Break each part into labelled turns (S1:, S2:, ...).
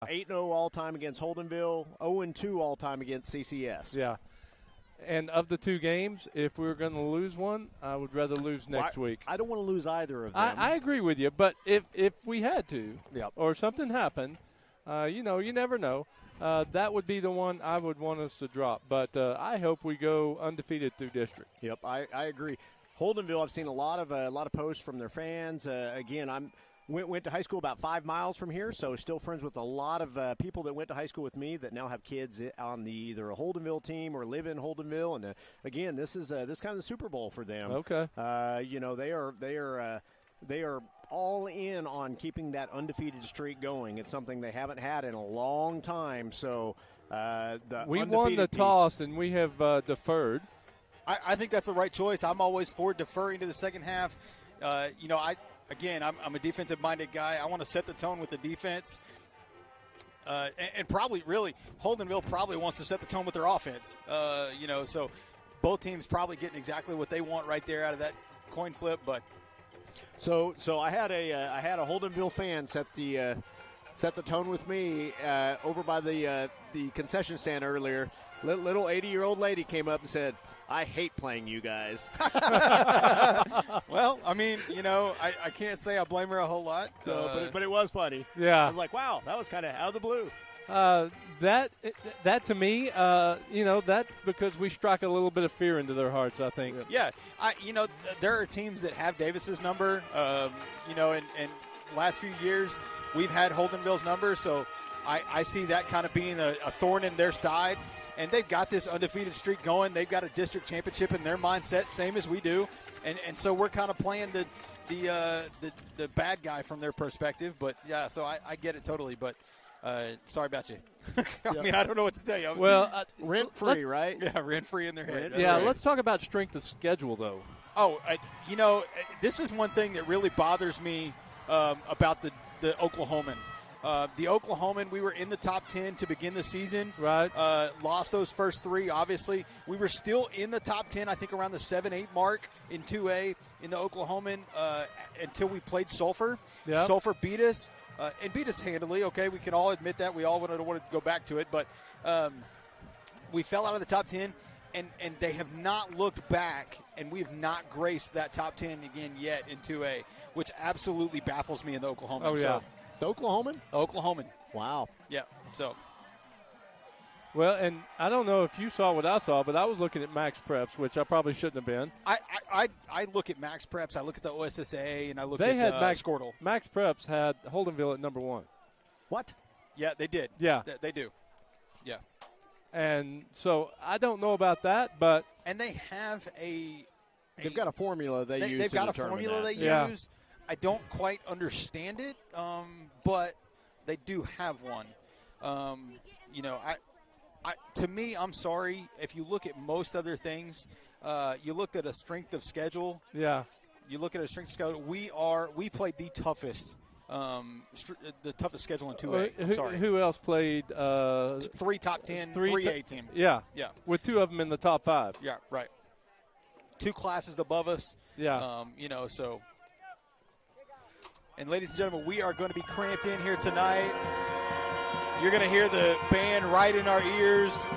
S1: 8-0 all-time against Holdenville, 0-2 all-time against CCS.
S2: Yeah. And of the two games, if we were going to lose one, I would rather lose next week.
S1: I don't want to lose either of them.
S2: I agree with you, but if we had to,
S1: Yep.
S2: or something happened, you never know. That would be the one I would want us to drop. But I hope we go undefeated through district.
S1: Yep, I agree. Holdenville, I've seen a lot of posts from their fans. Again, went to high school about 5 miles from here, so still friends with a lot of people that went to high school with me that now have kids on either a Holdenville team or live in Holdenville. And again, this is this kind of the Super Bowl for them.
S2: Okay.
S1: They are all in on keeping that undefeated streak going. It's something they haven't had in a long time. So
S2: we won the toss and we have deferred.
S3: I think that's the right choice. I'm always for deferring to the second half. I'm a defensive-minded guy. I want to set the tone with the defense. And probably, really, Holdenville probably wants to set the tone with their offense. So both teams probably getting exactly what they want right there out of that coin flip. But
S1: so I had a Holdenville fan set the tone with me over by the concession stand earlier. Little 80-year-old lady came up and said, "I hate playing you guys."
S3: Well, I mean, I can't say I blame her a whole lot.
S1: But it was funny.
S2: Yeah.
S1: I was like, wow, that was kind of out of the blue.
S2: That to me, that's because we strike a little bit of fear into their hearts, I think.
S3: Yeah. There are teams that have Davis's number, and last few years we've had Holdenville's number, so I see that kind of being a thorn in their side. And they've got this undefeated streak going. They've got a district championship in their mindset, same as we do. And so we're kind of playing the bad guy from their perspective. But, yeah, so I get it totally. But sorry about you. I mean, I don't know what to tell you.
S1: Well, rent-free, right?
S3: Yeah, rent-free in their head.
S2: Yeah,
S3: right.
S2: Let's talk about strength of schedule, though.
S3: Oh, this is one thing that really bothers me about the Oklahoman. The Oklahoman, we were in the top 10 to begin the season.
S2: Right.
S3: Lost those first three, obviously. We were still in the top 10, I think around the 7-8 mark in 2A in the Oklahoman until we played Sulphur.
S2: Yep.
S3: Sulphur beat us, and beat us handily. Okay, we can all admit that. We all wanted to go back to it. But we fell out of the top 10, and they have not looked back, and we have not graced that top 10 again yet in 2A, which absolutely baffles me in the Oklahoman.
S2: Oh, yeah.
S1: The Oklahoman?
S3: Oklahoman.
S1: Wow.
S3: Yeah, so.
S2: Well, and I don't know if you saw what I saw, but I was looking at Max Preps, which I probably shouldn't have been.
S3: I look at Max Preps, I look at the OSSA, and I look at Squirtle.
S2: Max Preps had Holdenville at number 1.
S1: What?
S3: Yeah, they did.
S2: Yeah.
S3: They do. Yeah.
S2: And so I don't know about that, but.
S3: And they have
S1: They've got a formula they use.
S3: They've got a formula they use. I don't quite understand it, but they do have one. To me, I'm sorry, if you look at most other things, you look at a strength of schedule.
S2: Yeah.
S3: You look at a strength of schedule. We played the toughest schedule in 2A. I'm sorry.
S2: Who else played?
S3: 3 top 10, 3A team.
S2: Yeah.
S3: Yeah.
S2: With 2 of them in the top 5.
S3: Yeah, right. 2 classes above us.
S2: Yeah.
S3: So. And, ladies and gentlemen, we are going to be cramped in here tonight. You're going to hear the band right in our ears.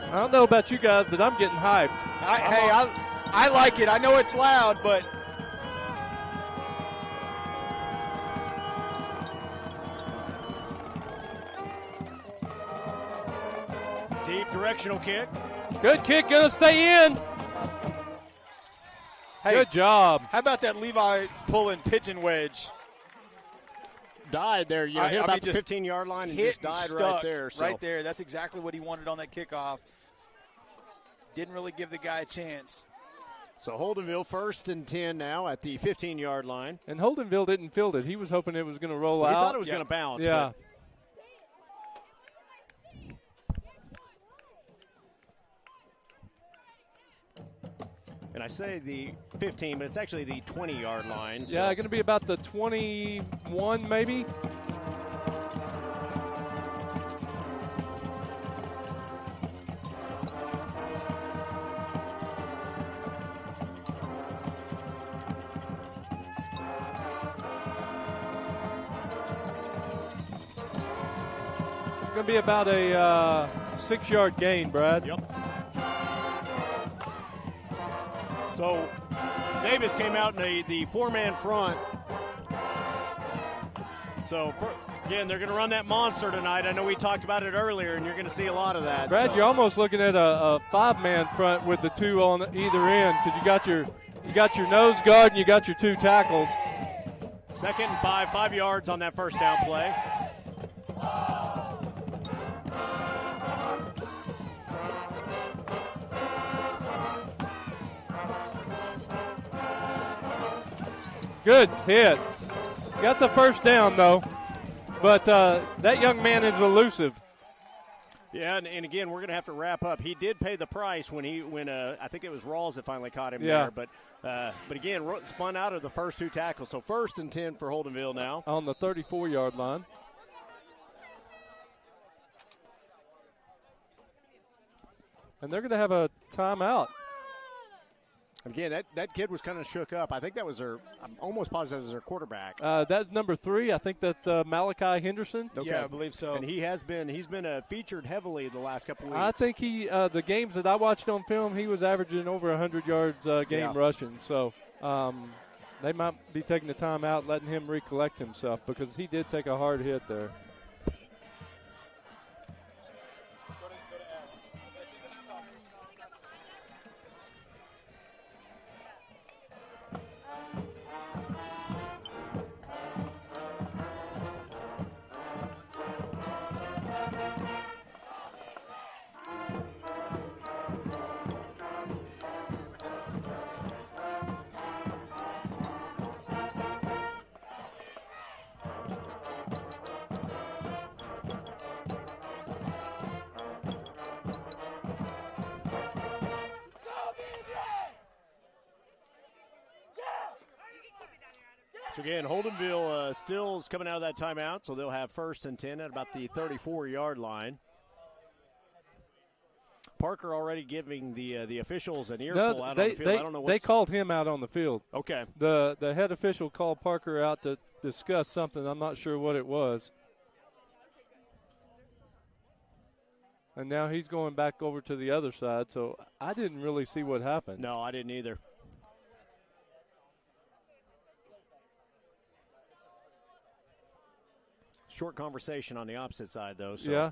S2: I don't know about you guys, but I'm getting hyped.
S3: I like it. I know it's loud, but –
S1: deep directional kick.
S2: Good kick, going to stay in.
S3: Hey,
S2: good job.
S3: How about that Levi pulling pigeon wedge?
S1: Died there. You hit about the 15-yard line and just died right there. So.
S3: Right there. That's exactly what he wanted on that kickoff. Didn't really give the guy a chance.
S1: So Holdenville 1st and 10 now at the 15-yard line.
S2: And Holdenville didn't field it. He was hoping it was going to roll out.
S1: He thought it was going to bounce.
S2: Yeah.
S1: And I say the 15, but it's actually the 20-yard line. So.
S2: Yeah, going to be about the 21 maybe. going to be about a 6-yard gain, Brad.
S1: Yep. So Davis came out in the 4-man front. So, again, they're going to run that monster tonight. I know we talked about it earlier, and you're going to see a lot of that.
S2: Brad,
S1: so.
S2: You're almost looking at a 5-man front with the 2 on either end because you got your nose guard and you got your 2 tackles.
S1: 2nd and 5 yards on that first down play.
S2: Good hit. Got the first down, though. But that young man is elusive.
S1: Yeah, and again, we're going to have to wrap up. He did pay the price when I think it was Rawls that finally caught him there. But again, spun out of the first 2 tackles. So 1st and 10 for Holdenville now.
S2: On the 34-yard line. And they're going to have a timeout.
S1: Again, that kid was kind of shook up. I think that was I'm almost positive that was their quarterback.
S2: That's number 3. I think that's Malachi Henderson.
S1: Okay.
S3: Yeah, I believe so.
S1: And he's been featured heavily the last couple of weeks.
S2: I think the games that I watched on film, he was averaging over 100 yards game rushing. So they might be taking the time out, letting him recollect himself because he did take a hard hit there.
S1: So again, Holdenville still is coming out of that timeout, so they'll have 1st and 10 at about the 34-yard line. Parker already giving the officials an earful out on the field. I don't know
S2: they called him out on the field.
S1: Okay.
S2: The head official called Parker out to discuss something. I'm not sure what it was. And now he's going back over to the other side, so I didn't really see what happened.
S1: No, I didn't either. Short conversation on the opposite side, though. So.
S2: Yeah.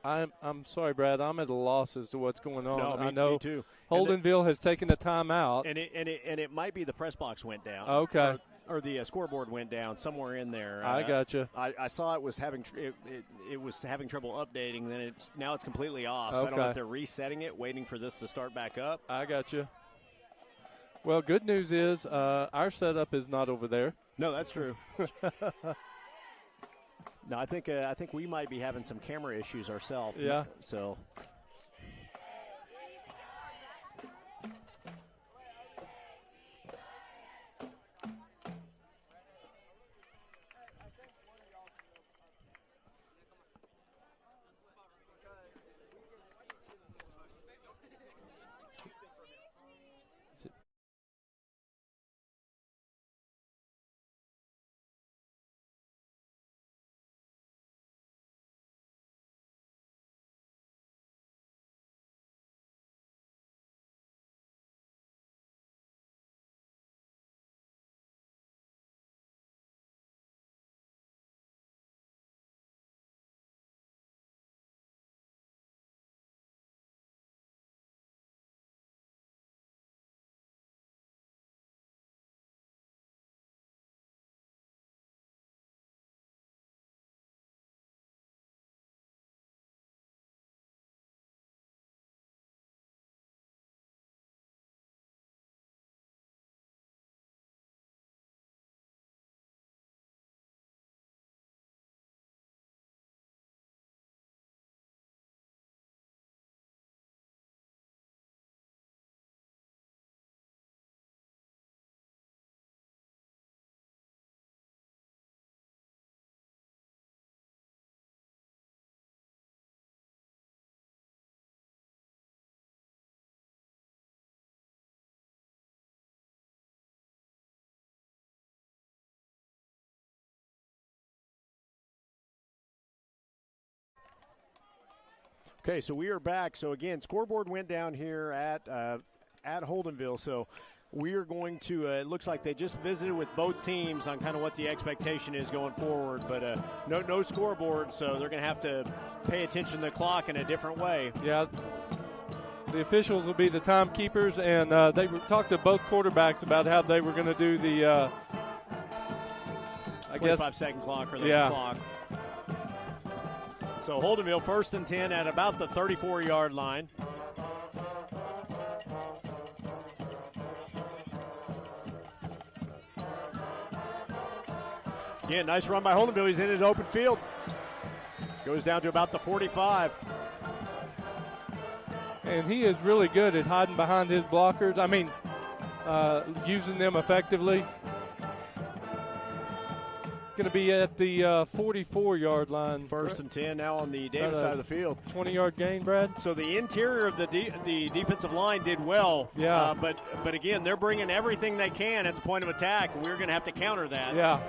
S2: I'm sorry, Brad. I'm at a loss as to what's going on.
S1: No,
S2: I know
S1: me too.
S2: Holdenville has taken a timeout.
S1: And it might be the press box went down.
S2: Okay.
S1: Or the scoreboard went down somewhere in there.
S2: I gotcha.
S1: I saw it was having it was having trouble updating. Then now it's completely off. So I don't know if they're resetting it, waiting for this to start back up.
S2: I gotcha. Well, good news is our setup is not over there.
S1: No, that's true. No, I think we might be having some camera issues ourselves.
S2: Yeah.
S1: So. Okay, so we are back. So again, scoreboard went down here at Holdenville. So we are going to. It looks like they just visited with both teams on kind of what the expectation is going forward. But no scoreboard, so they're going to have to pay attention to the clock in a different way.
S2: Yeah. The officials will be the timekeepers, and they talked to both quarterbacks about how they were going to do the.
S1: 25-second clock or the clock. So Holdenville 1st and 10 at about the 34-yard line. Again, nice run by Holdenville. He's in his open field. Goes down to about the 45.
S2: And he is really good at hiding behind his blockers. I mean, using them effectively. Going to be at the 44-yard line.
S1: 1st and 10 now on the Davis side of the field.
S2: 20-yard gain, Brad.
S1: So the interior of the defensive line did well.
S2: Yeah.
S1: But again, they're bringing everything they can at the point of attack. We're going to have to counter that.
S2: Yeah.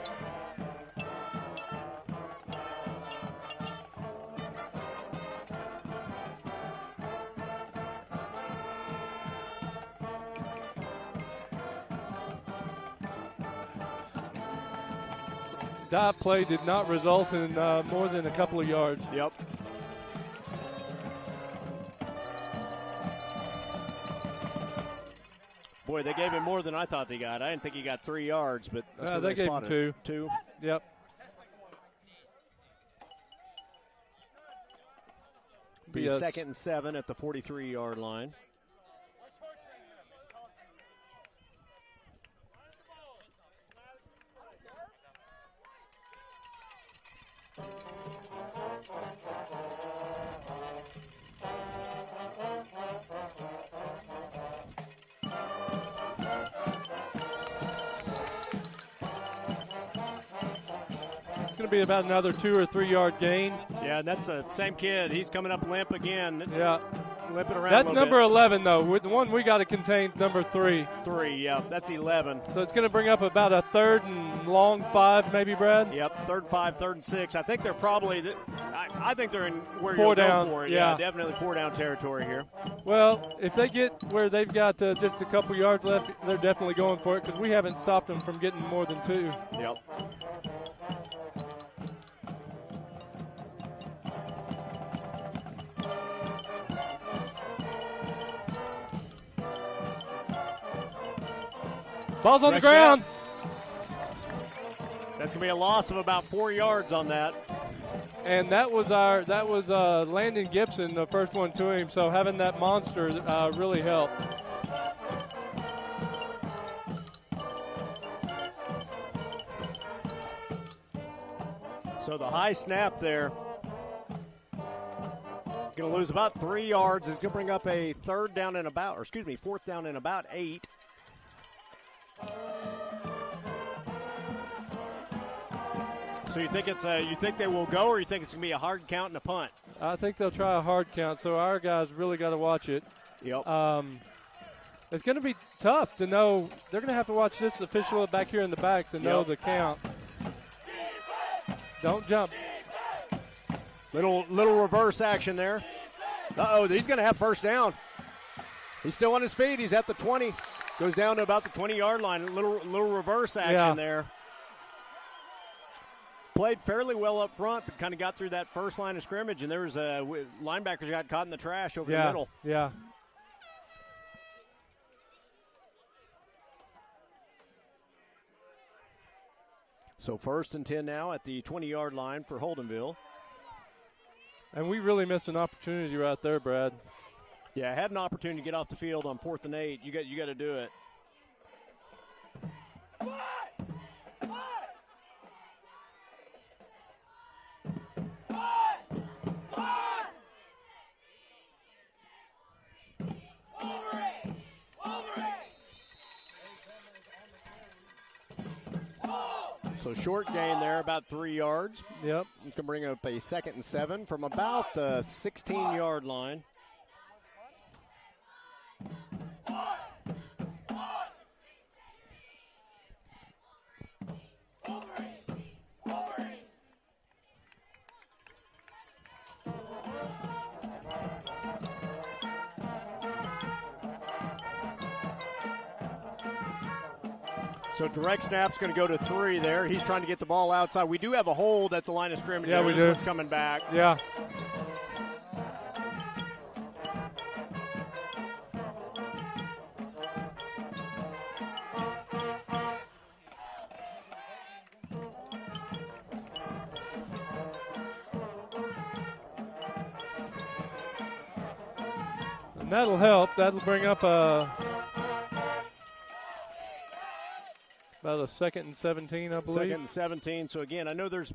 S2: Dive play did not result in more than a couple of yards.
S1: Yep. Boy, they gave him more than I thought they got. I didn't think he got 3 yards, but that's
S2: they gave him 2.
S1: 2.
S2: Yep.
S1: Be a 2nd and 7 at the 43-yard line.
S2: Be about another 2 or 3 yard gain.
S1: Yeah, and that's the same kid. He's coming up limp again.
S2: Yeah.
S1: Limping around
S2: That's
S1: a
S2: number
S1: bit.
S2: 11, though. The one we got to contain number 3.
S1: 3, yeah. That's 11.
S2: So it's going to bring up about a 3rd and long 5, maybe, Brad?
S1: Yep, 3rd, 5, 3rd, and 6. I think they're probably I think they're in where
S2: 4
S1: you're
S2: down.
S1: going for it.
S2: Yeah,
S1: definitely 4 down territory here.
S2: Well, if they get where they've got just a couple yards left, they're definitely going for it because we haven't stopped them from getting more than 2.
S1: Yep.
S2: Ball's on the ground.
S1: That's going to be a loss of about 4 yards on that.
S2: And that was Landon Gibson, the first one to him. So having that monster really helped.
S1: So the high snap there. Going to lose about 3 yards. It's going to bring up a 4th down and about 8. So you think they will go, or you think it's going to be a hard count and a punt?
S2: I think they'll try a hard count. So our guys really got to watch it.
S1: Yep.
S2: It's going to be tough to know. They're going to have to watch this official back here in the back to know the count. Don't jump.
S1: Little reverse action there. Uh-oh, he's going to have 1st down. He's still on his feet. He's at the 20. Goes down to about the 20-yard line. A little reverse action there. Played fairly well up front, but kind of got through that first line of scrimmage, and there was linebackers got caught in the trash over the middle.
S2: Yeah.
S1: So 1st and 10 now at the 20-yard line for Holdenville.
S2: And we really missed an opportunity right there, Brad.
S1: Yeah, I had an opportunity to get off the field on 4th and 8. You got to do it. So short gain there, about 3 yards.
S2: Yep.
S1: You can bring up a 2nd and 7 from about the 16-yard line. So direct snap's going to go to 3 there. He's trying to get the ball outside. We do have a hold at the line of scrimmage.
S2: Yeah, we do.
S1: One's coming back.
S2: Yeah. And that'll help. That'll bring up about a 2nd and 17, I believe.
S1: 2nd and 17. So again, I know there's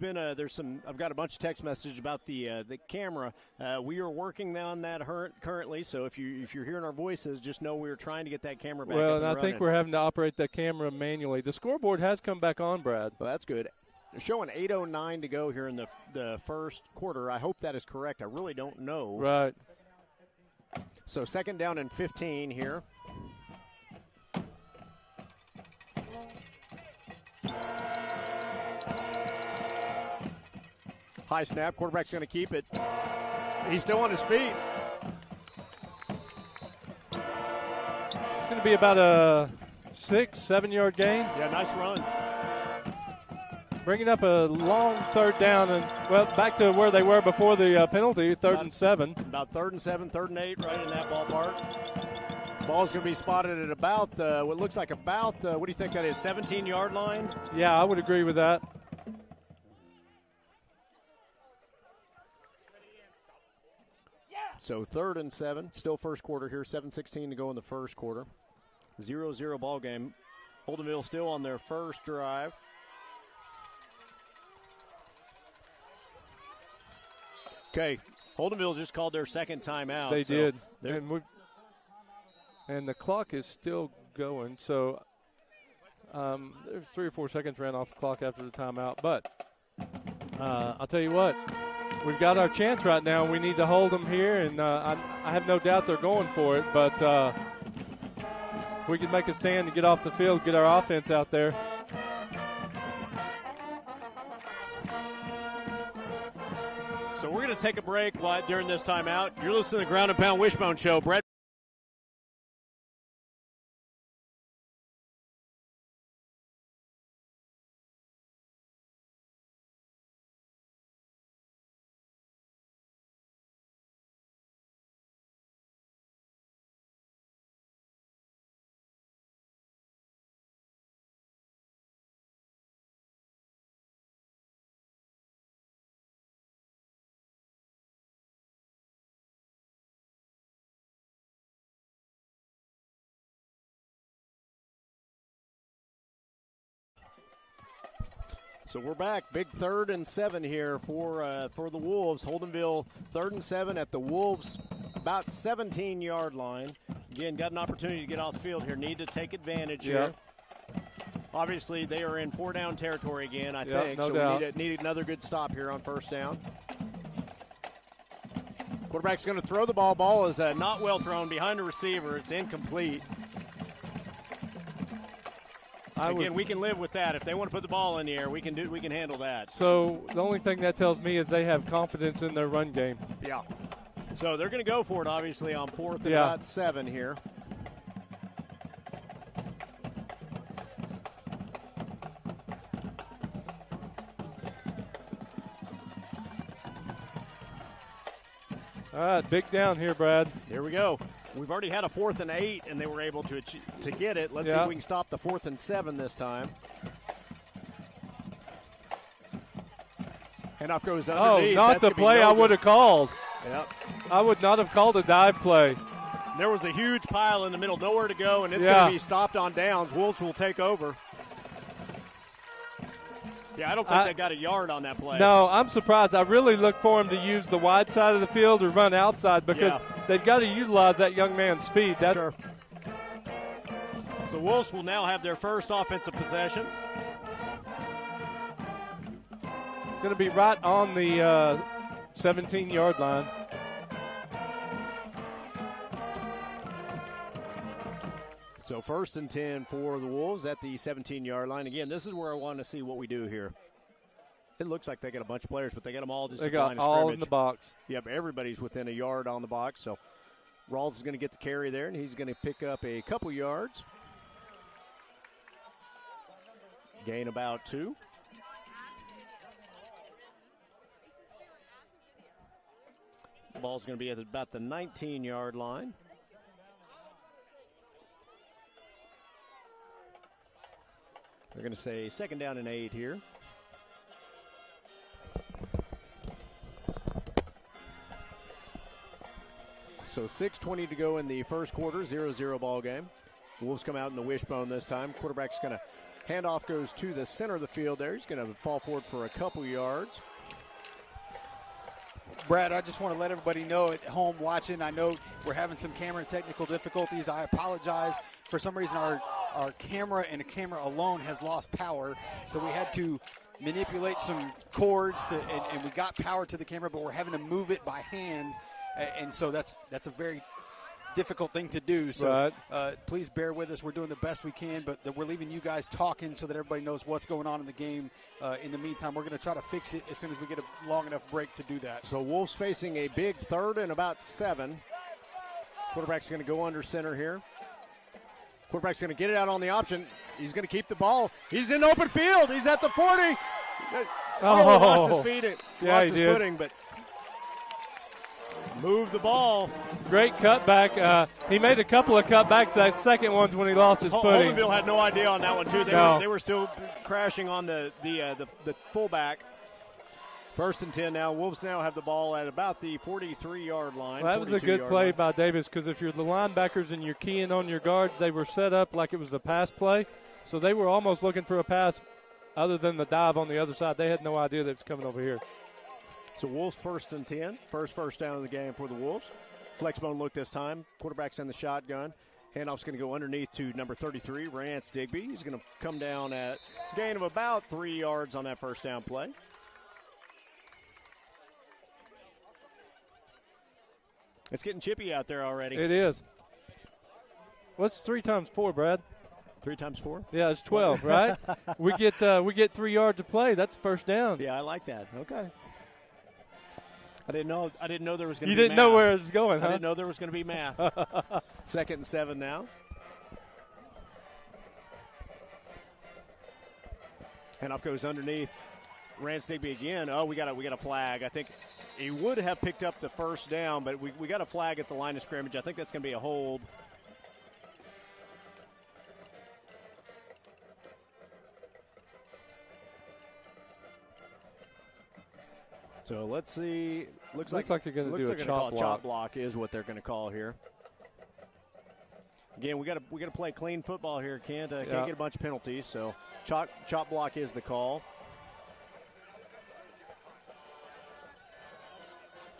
S1: some. I've got a bunch of text messages about the camera. We are working on that currently. So if you're hearing our voices, just know we're trying to get that camera back.
S2: Well,
S1: up
S2: and I
S1: running.
S2: think we're having to operate that camera manually. The scoreboard has come back on, Brad.
S1: Well, that's good. They're showing 8:09 to go here in the first quarter. I hope that is correct. I really don't know.
S2: Right.
S1: So 2nd down and 15 here. High snap. Quarterback's going to keep it. He's still on his feet.
S2: It's going to be about a 6-7 yard gain.
S1: Yeah, nice run.
S2: Bringing up a long 3rd down and, well, back to where they were before the penalty, 3rd and 7.
S1: About 3rd and 7, 3rd and 8, right in that ballpark. Ball's going to be spotted at about what looks like about, what do you think that is, 17-yard line?
S2: Yeah, I would agree with that.
S1: So 3rd and 7, still first quarter here, 7:16 to go in the first quarter. 0-0 ball game. Holdenville still on their first drive. Okay, Holdenville just called their 2nd timeout.
S2: They did. And the clock is still going. So there's 3 or 4 seconds ran off the clock after the timeout. But I'll tell you what, we've got our chance right now. We need to hold them here, and I have no doubt they're going for it. But we can make a stand and get off the field, get our offense out there.
S1: So we're going to take a break during this timeout. You're listening to the Ground and Pound Wishbone Show. Brett. So we're back. Big 3rd and 7 here for the Wolves. Holdenville 3rd and 7 at the Wolves about 17-yard line. Again, got an opportunity to get off the field here. Need to take advantage here. Obviously, they are in 4-down territory again, I think.
S2: No
S1: so
S2: doubt.
S1: we need another good stop here on 1st down. Quarterback's going to throw the ball. Ball is not well thrown behind the receiver. It's incomplete. Again, we can live with that. If they want to put the ball in the air, we can handle that.
S2: So the only thing that tells me is they have confidence in their run game.
S1: Yeah. So they're going to go for it, obviously, on 4th and about 7 here.
S2: All right, big down here, Brad.
S1: Here we go. We've already had a 4th and 8, and they were able to get it. Let's see if we can stop the 4th and 7 this time. Handoff goes underneath.
S2: Oh, not the play I would have called.
S1: Yep.
S2: I would not have called a dive play.
S1: There was a huge pile in the middle, nowhere to go, and it's going to be stopped on downs. Wolves will take over. Yeah, I don't think they got a yard on that play.
S2: No, I'm surprised. I really look for him to use the wide side of the field or run outside because they've got to utilize that young man's speed.
S1: Sure. So Wolves will now have their first offensive possession.
S2: Going to be right on the 17-yard line.
S1: So 1st and 10 for the Wolves at the 17-yard line. Again, this is where I want to see what we do here. It looks like they got a bunch of players, but they got them all just at the line of scrimmage.
S2: All in the box.
S1: Yep, everybody's within a yard on the box. So Rawls is going to get the carry there, and he's going to pick up a couple yards. Gain about 2. The ball's going to be at about the 19-yard line. They're going to say 2nd down and 8 here. So 6:20 to go in the first quarter, 0-0 ball game. Wolves come out in the wishbone this time. Quarterback's going to handoff, goes to the center of the field there. He's going to fall forward for a couple yards.
S3: Brad, I just want to let everybody know at home watching, I know we're having some camera technical difficulties. I apologize. For some reason, our camera and a camera alone has lost power, so we had to manipulate some cords, and we got power to the camera, but we're having to move it by hand, and so that's a very difficult thing to do. So please bear with us. We're doing the best we can, but we're leaving you guys talking so that everybody knows what's going on in the game. In the meantime, we're going to try to fix it as soon as we get a long enough break to do that.
S1: So Wolves facing a big 3rd and about 7. Quarterback's going to go under center here. Quarterback's going to get it out on the option. He's going to keep the ball. He's in open field. He's at the 40. Lost his feet. Lost his footing, but moved the ball.
S2: Great cutback. He made a couple of cutbacks. That second one's when he lost his footing.
S1: Holdenville had no idea on that one, too. They were still crashing on the fullback. 1st and 10 now. Wolves now have the ball at about the 43-yard line.
S2: Well, that was a good play by Davis, because if you're the linebackers and you're keying on your guards, they were set up like it was a pass play. So they were almost looking for a pass other than the dive on the other side. They had no idea that it was coming over here.
S1: So Wolves 1st and 10. First down of the game for the Wolves. Flexbone look this time. Quarterback's in the shotgun. Handoff's going to go underneath to number 33, Rance Digby. He's going to come down at a gain of about 3 yards on that first down play. It's getting chippy out there already.
S2: It is. What's 3 times 4, Brad?
S1: 3 times 4?
S2: Yeah, it's 12, right? we get 3 yards of play. That's first down.
S1: Yeah, I like that. Okay. I didn't know there was going to be math.
S2: You didn't know where it was going, huh?
S1: I didn't know there was going to be math. 2nd and 7 now. Handoff goes underneath. Rance Digby again. Oh, we got a flag. I think he would have picked up the first down, but we got a flag at the line of scrimmage. I think that's going to be a hold. So let's see. Looks like they're going to do a chop block. Chop block is what they're going to call here. Again, we got to play clean football here. Can't get a bunch of penalties. So chop block is the call.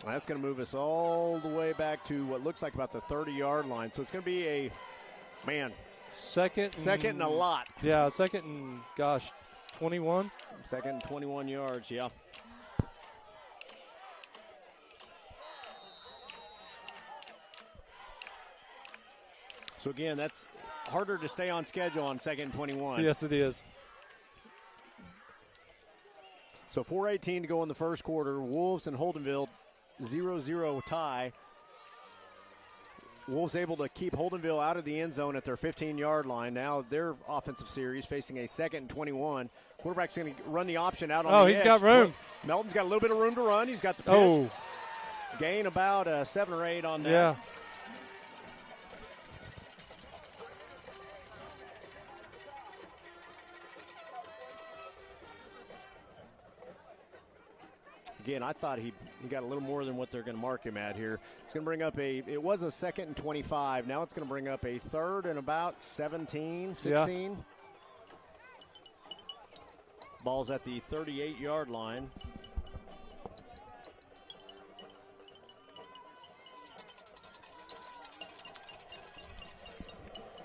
S1: That's going to move us all the way back to what looks like about the 30-yard line. So it's going to be a, second and a lot.
S2: Yeah, 2nd and, 21.
S1: 2nd and 21 yards, yeah. So, again, that's harder to stay on schedule on 2nd and 21.
S2: Yes, it is.
S1: So 4:18 to go in the first quarter. Wolves and Holdenville 0-0 tie. Wolves able to keep Holdenville out of the end zone at their 15-yard line. Now their offensive series facing a 2nd and 21. Quarterback's going to run the option out on the edge.
S2: Oh, he's got room.
S1: Melton's got a little bit of room to run. He's got the pitch. Gain about 7 or 8 on that.
S2: Yeah.
S1: Again, I thought he got a little more than what they're going to mark him at here. It's going to bring up it was a 2nd and 25. Now it's going to bring up a 3rd and about 17, 16. Yeah. Ball's at the 38-yard line.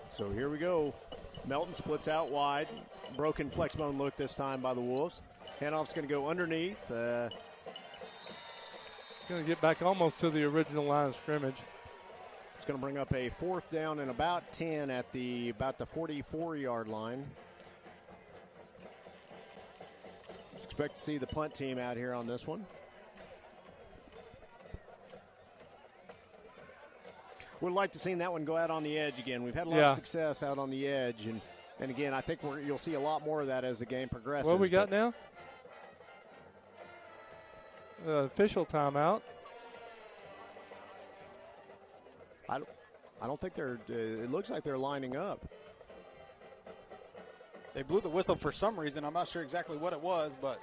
S1: So here we go. Melton splits out wide. Broken flexbone look this time by the Wolves. Handoff's going to go underneath.
S2: Going to get back almost to the original line of scrimmage.
S1: It's going to bring up a 4th down and about 10 at about the 44-yard line. Expect to see the punt team out here on this one. Would like to see that one go out on the edge again. We've had a lot of success out on the edge, and And again, I think you'll see a lot more of that as the game progresses.
S2: What we got now? Official timeout.
S1: I don't think they're. It looks like they're lining up.
S3: They blew the whistle for some reason. I'm not sure exactly what it was, but.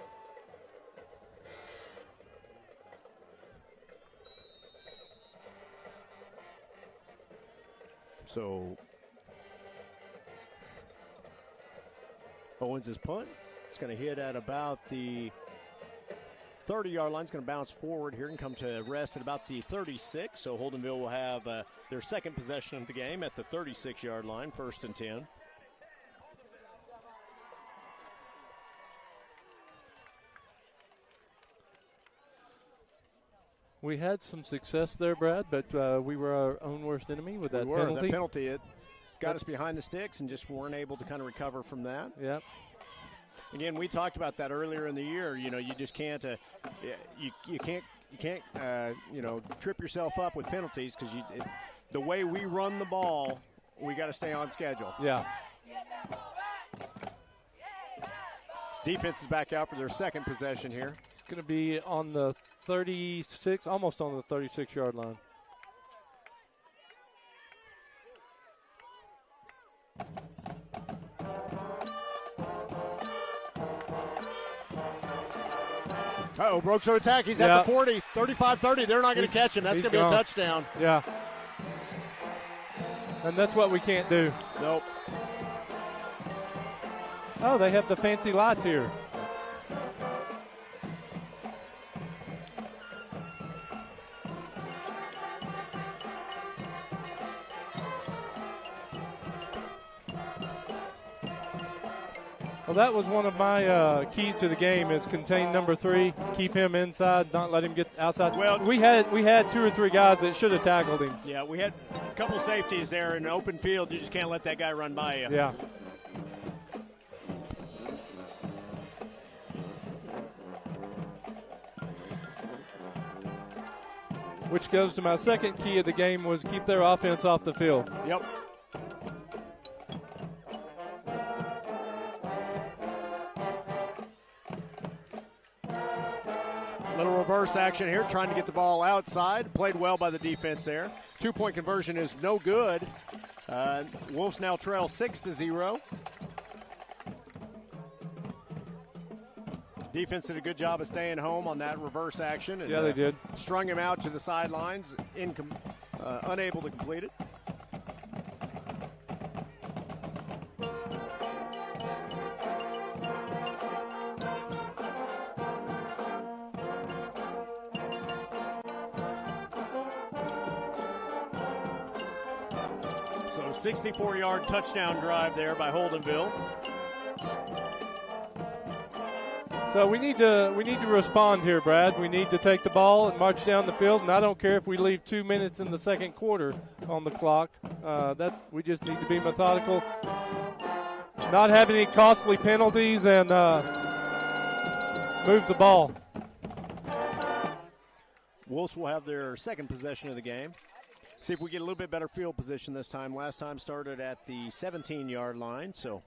S1: So Owens' punt. It's going to hit at about the 30-yard line. It's going to bounce forward here and come to rest at about the 36. So Holdenville will have their second possession of the game at the 36-yard line, 1st and 10.
S2: We had some success there, Brad, but we were our own worst enemy with that penalty.
S1: That penalty, it got us behind the sticks and just weren't able to kind of recover from that.
S2: Yep.
S1: Again, we talked about that earlier in the year. You know, you just can't, you can't, trip yourself up with penalties because the way we run the ball, we got to stay on schedule.
S2: Yeah.
S1: Defense is back out for their second possession here.
S2: It's going to be on the 36, almost on the 36-yard line.
S1: Uh-oh, Brooks to attack. He's at the 40, 35-30. They're not going to catch him. That's going to be a touchdown.
S2: Yeah. And that's what we can't do.
S1: Nope.
S2: Oh, they have the fancy lights here. Well, that was one of my keys to the game is contain number 3, keep him inside, not let him get outside.
S1: Well,
S2: we had 2 or 3 guys that should have tackled him.
S1: Yeah, we had a couple safeties there in an open field. You just can't let that guy run by you.
S2: Yeah. Which goes to my second key of the game was keep their offense off the field.
S1: Yep. Little reverse action here, trying to get the ball outside. Played well by the defense there. 2-point conversion is no good. Wolves now trail 6-0. Defense did a good job of staying home on that reverse action. And,
S2: yeah, they did.
S1: Strung him out to the sidelines, unable to complete it. So 64-yard touchdown drive there by Holdenville.
S2: So we need to respond here, Brad. We need to take the ball and march down the field, and I don't care if we leave 2 minutes in the second quarter on the clock. We just need to be methodical, not have any costly penalties, and move the ball.
S1: Wolves will have their second possession of the game. See if we get a little bit better field position this time. Last time started at the 17-yard line, so.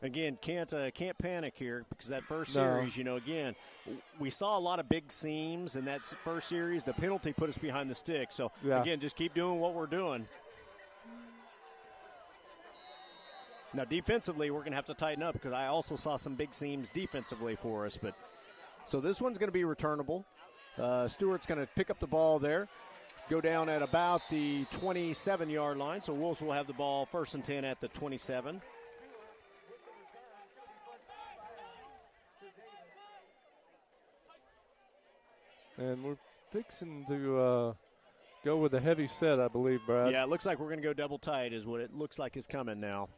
S1: Again, can't panic here because that first series, again, we saw a lot of big seams in that first series. The penalty put us behind the stick. So, Again, just keep doing what we're doing. Now, defensively, we're going to have to tighten up because I also saw some big seams defensively for us. So this one's going to be returnable. Stewart's going to pick up the ball there, go down at about the 27-yard line. So Wolves will have the ball 1st and 10 at the 27.
S2: And we're fixing to go with a heavy set, I believe, Brad.
S1: Yeah, it looks like we're going to go double tight is what it looks like is coming now.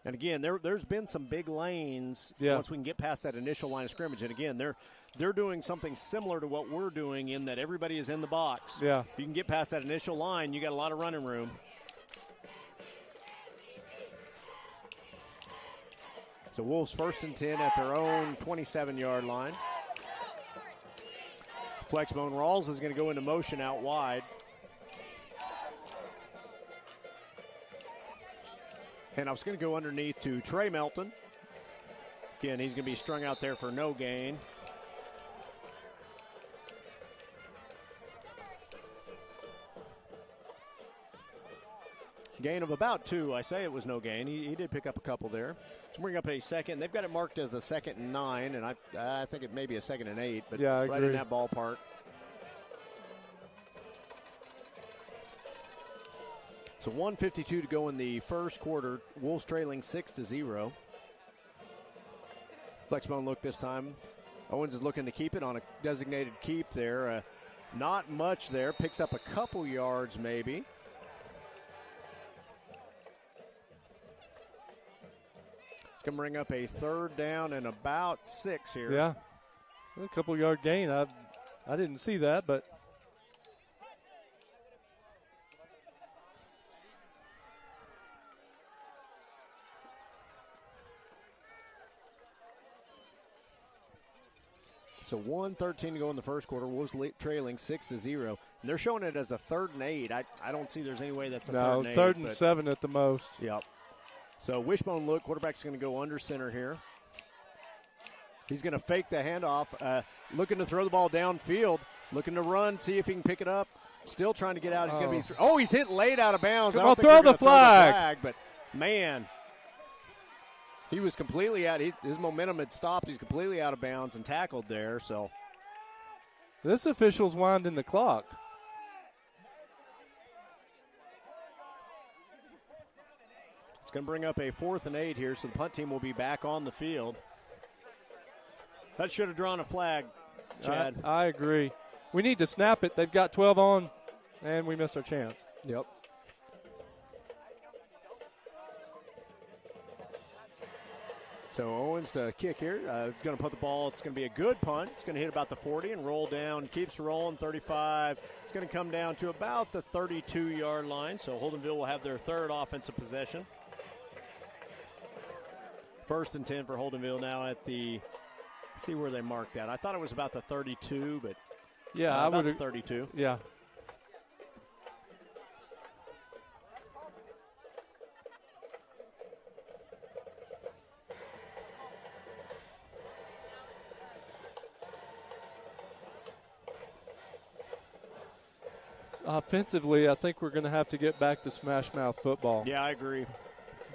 S1: And, again, there's been some big lanes once we can get past that initial line of scrimmage. And, again, they're doing something similar to what we're doing in that everybody is in the box.
S2: Yeah.
S1: If you can get past that initial line, you got a lot of running room. So Wolves 1st and 10 at their own 27-yard line. Flexbone Rawls is going to go into motion out wide. Handoff's going to go underneath to Trey Melton. Again, he's going to be strung out there for no gain. Gain of about 2. I say it was no gain. He did pick up a couple there. So bring up a second. They've got it marked as a 2nd and 9, and I think it may be a 2nd and 8, but
S2: yeah,
S1: right in that ballpark. So 1:52 to go in the first quarter. Wolves trailing 6-0. Flexbone look this time. Owens is looking to keep it on a designated keep there. Not much there. Picks up a couple yards maybe. It's going to bring up a 3rd down and about 6 here.
S2: Yeah, a couple yard gain. I didn't see that, but.
S1: So 1:13 to go in the first quarter. Wolves trailing 6-0. And they're showing it as a 3rd and 8. I don't see there's any way that's a 3rd and 8.
S2: No, 3rd and 7 at the most.
S1: Yep. So wishbone look. Quarterback's going to go under center here. He's going to fake the handoff. Looking to throw the ball downfield. Looking to run, see if he can pick it up. Still trying to get out. He's going to be. He's hit late out of bounds.
S2: Come on, throw the flag.
S1: But man, he was completely out. His momentum had stopped. He's completely out of bounds and tackled there. So
S2: this official's winding the clock.
S1: It's going to bring up a 4th and 8 here, so the punt team will be back on the field. That should have drawn a flag, Chad.
S2: I agree. We need to snap it. They've got 12 on, and we missed our chance.
S1: Yep. So Owens to kick here. Going to put the ball. It's going to be a good punt. It's going to hit about the 40 and roll down. Keeps rolling, 35. It's going to come down to about the 32-yard line. So Holdenville will have their 3rd offensive possession. 1st and 10 for Holdenville now at the, see where they marked that. I thought it was about the 32, but
S2: yeah, I would
S1: 32.
S2: Yeah. Offensively, I think we're going to have to get back to smash mouth football.
S1: Yeah, I agree.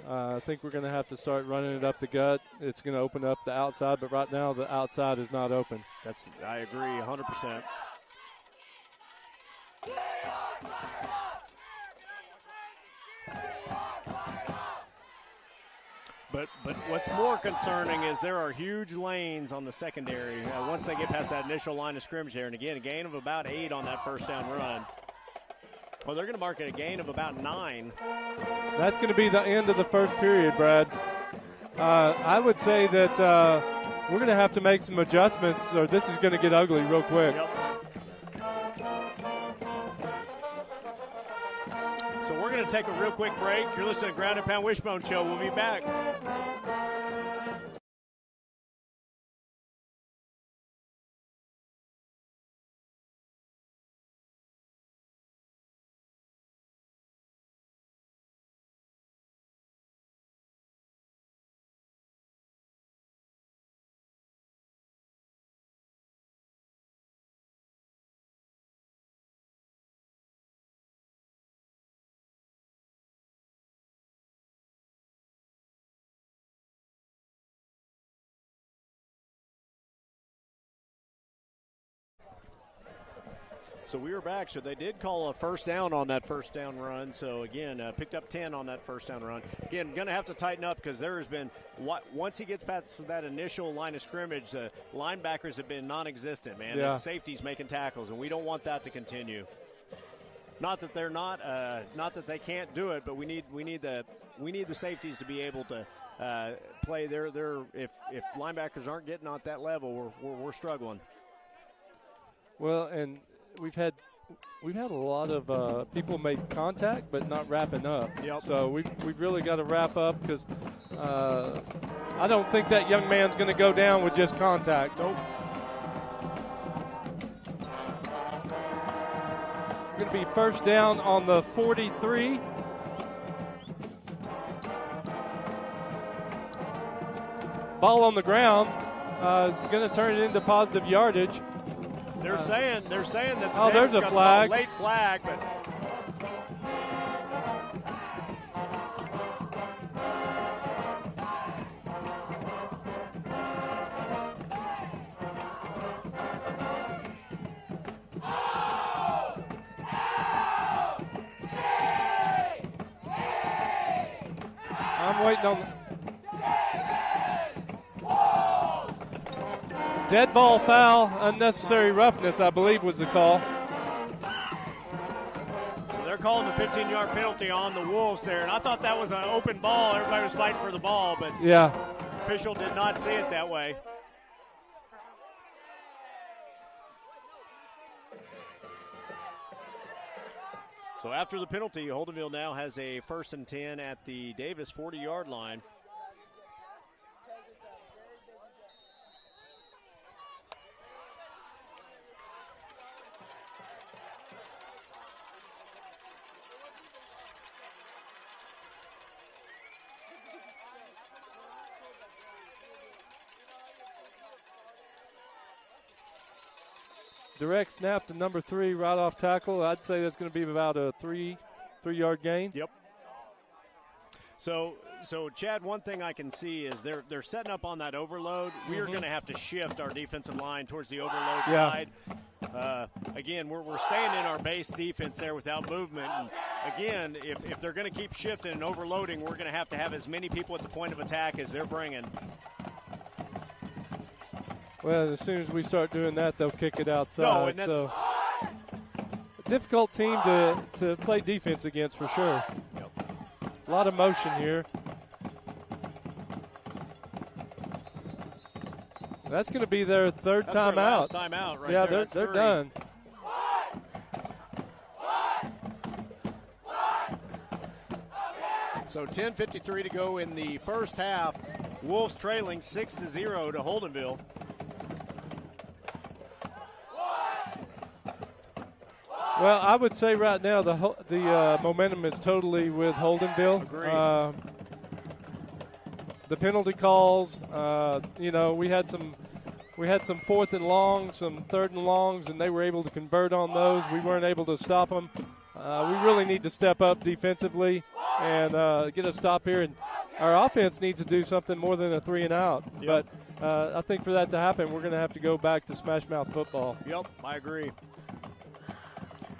S2: I think we're going to have to start running it up the gut. It's going to open up the outside, but right now the outside is not open.
S1: I agree 100%. But what's more concerning is there are huge lanes on the secondary once they get past that initial line of scrimmage there. And again, a gain of about 8 on that first down run. Well, they're going to mark it a gain of about 9.
S2: That's going to be the end of the first period, Brad. I would say that we're going to have to make some adjustments, or this is going to get ugly real quick.
S1: Yep. So we're going to take a real quick break. You're listening to Ground and Pound Wishbone Show. We'll be back. So we were back. So they did call a first down on that first down run. So, again, picked up 10 on that first down run. Again, going to have to tighten up because there has been – once he gets past that initial line of scrimmage, the linebackers have been non-existent, man.
S2: Yeah.
S1: And safeties making tackles, and we don't want that to continue. Not that they're not that they can't do it, but we need the safeties to be able to play their if linebackers aren't getting on that level, we're struggling.
S2: Well, and we've had a lot of people make contact but not wrapping up.
S1: Yep.
S2: So we've really got to wrap up because I don't think that young man's going to go down with just contact.
S1: Nope.
S2: Going to be first down on the 43. ball on the ground. Going to turn it into positive yardage.
S1: They're saying that.
S2: Oh, there's a flag.
S1: Late flag, but.
S2: I'm waiting on. Dead ball foul, unnecessary roughness, I believe was the call.
S1: So they're calling the 15-yard penalty on the Wolves there, and I thought that was an open ball. Everybody was fighting for the ball, but
S2: yeah,
S1: official did not see it that way. So after the penalty, Holdenville now has a 1st and 10 at the Davis 40-yard line.
S2: Direct snap to number 3, right off tackle. I'd say that's going to be about a three-yard gain.
S1: Yep. So Chad, one thing I can see is they're setting up on that overload. We are going to have to shift our defensive line towards the overload side. Again, we're staying in our base defense there without movement. And again, if they're going to keep shifting and overloading, we're going to have as many people at the point of attack as they're bringing.
S2: Well, as soon as we start doing that, they'll kick it outside.
S1: No, and that's
S2: so a difficult team to play defense against for sure.
S1: Yep.
S2: A lot of motion here. That's going to be their third time out.
S1: Time out right
S2: yeah,
S1: there.
S2: they're done.
S1: So 10:53 to go in the first half. Wolves trailing 6-0 to Holdenville.
S2: Well, I would say right now the momentum is totally with Holdenville.
S1: Agreed.
S2: The penalty calls, we had some 4th and longs, some 3rd and longs, and they were able to convert on those. We weren't able to stop them. We really need to step up defensively and get a stop here. And our offense needs to do something more than a 3 and out.
S1: Yep.
S2: But I think for that to happen, we're going to have to go back to smash mouth football.
S1: Yep, I agree.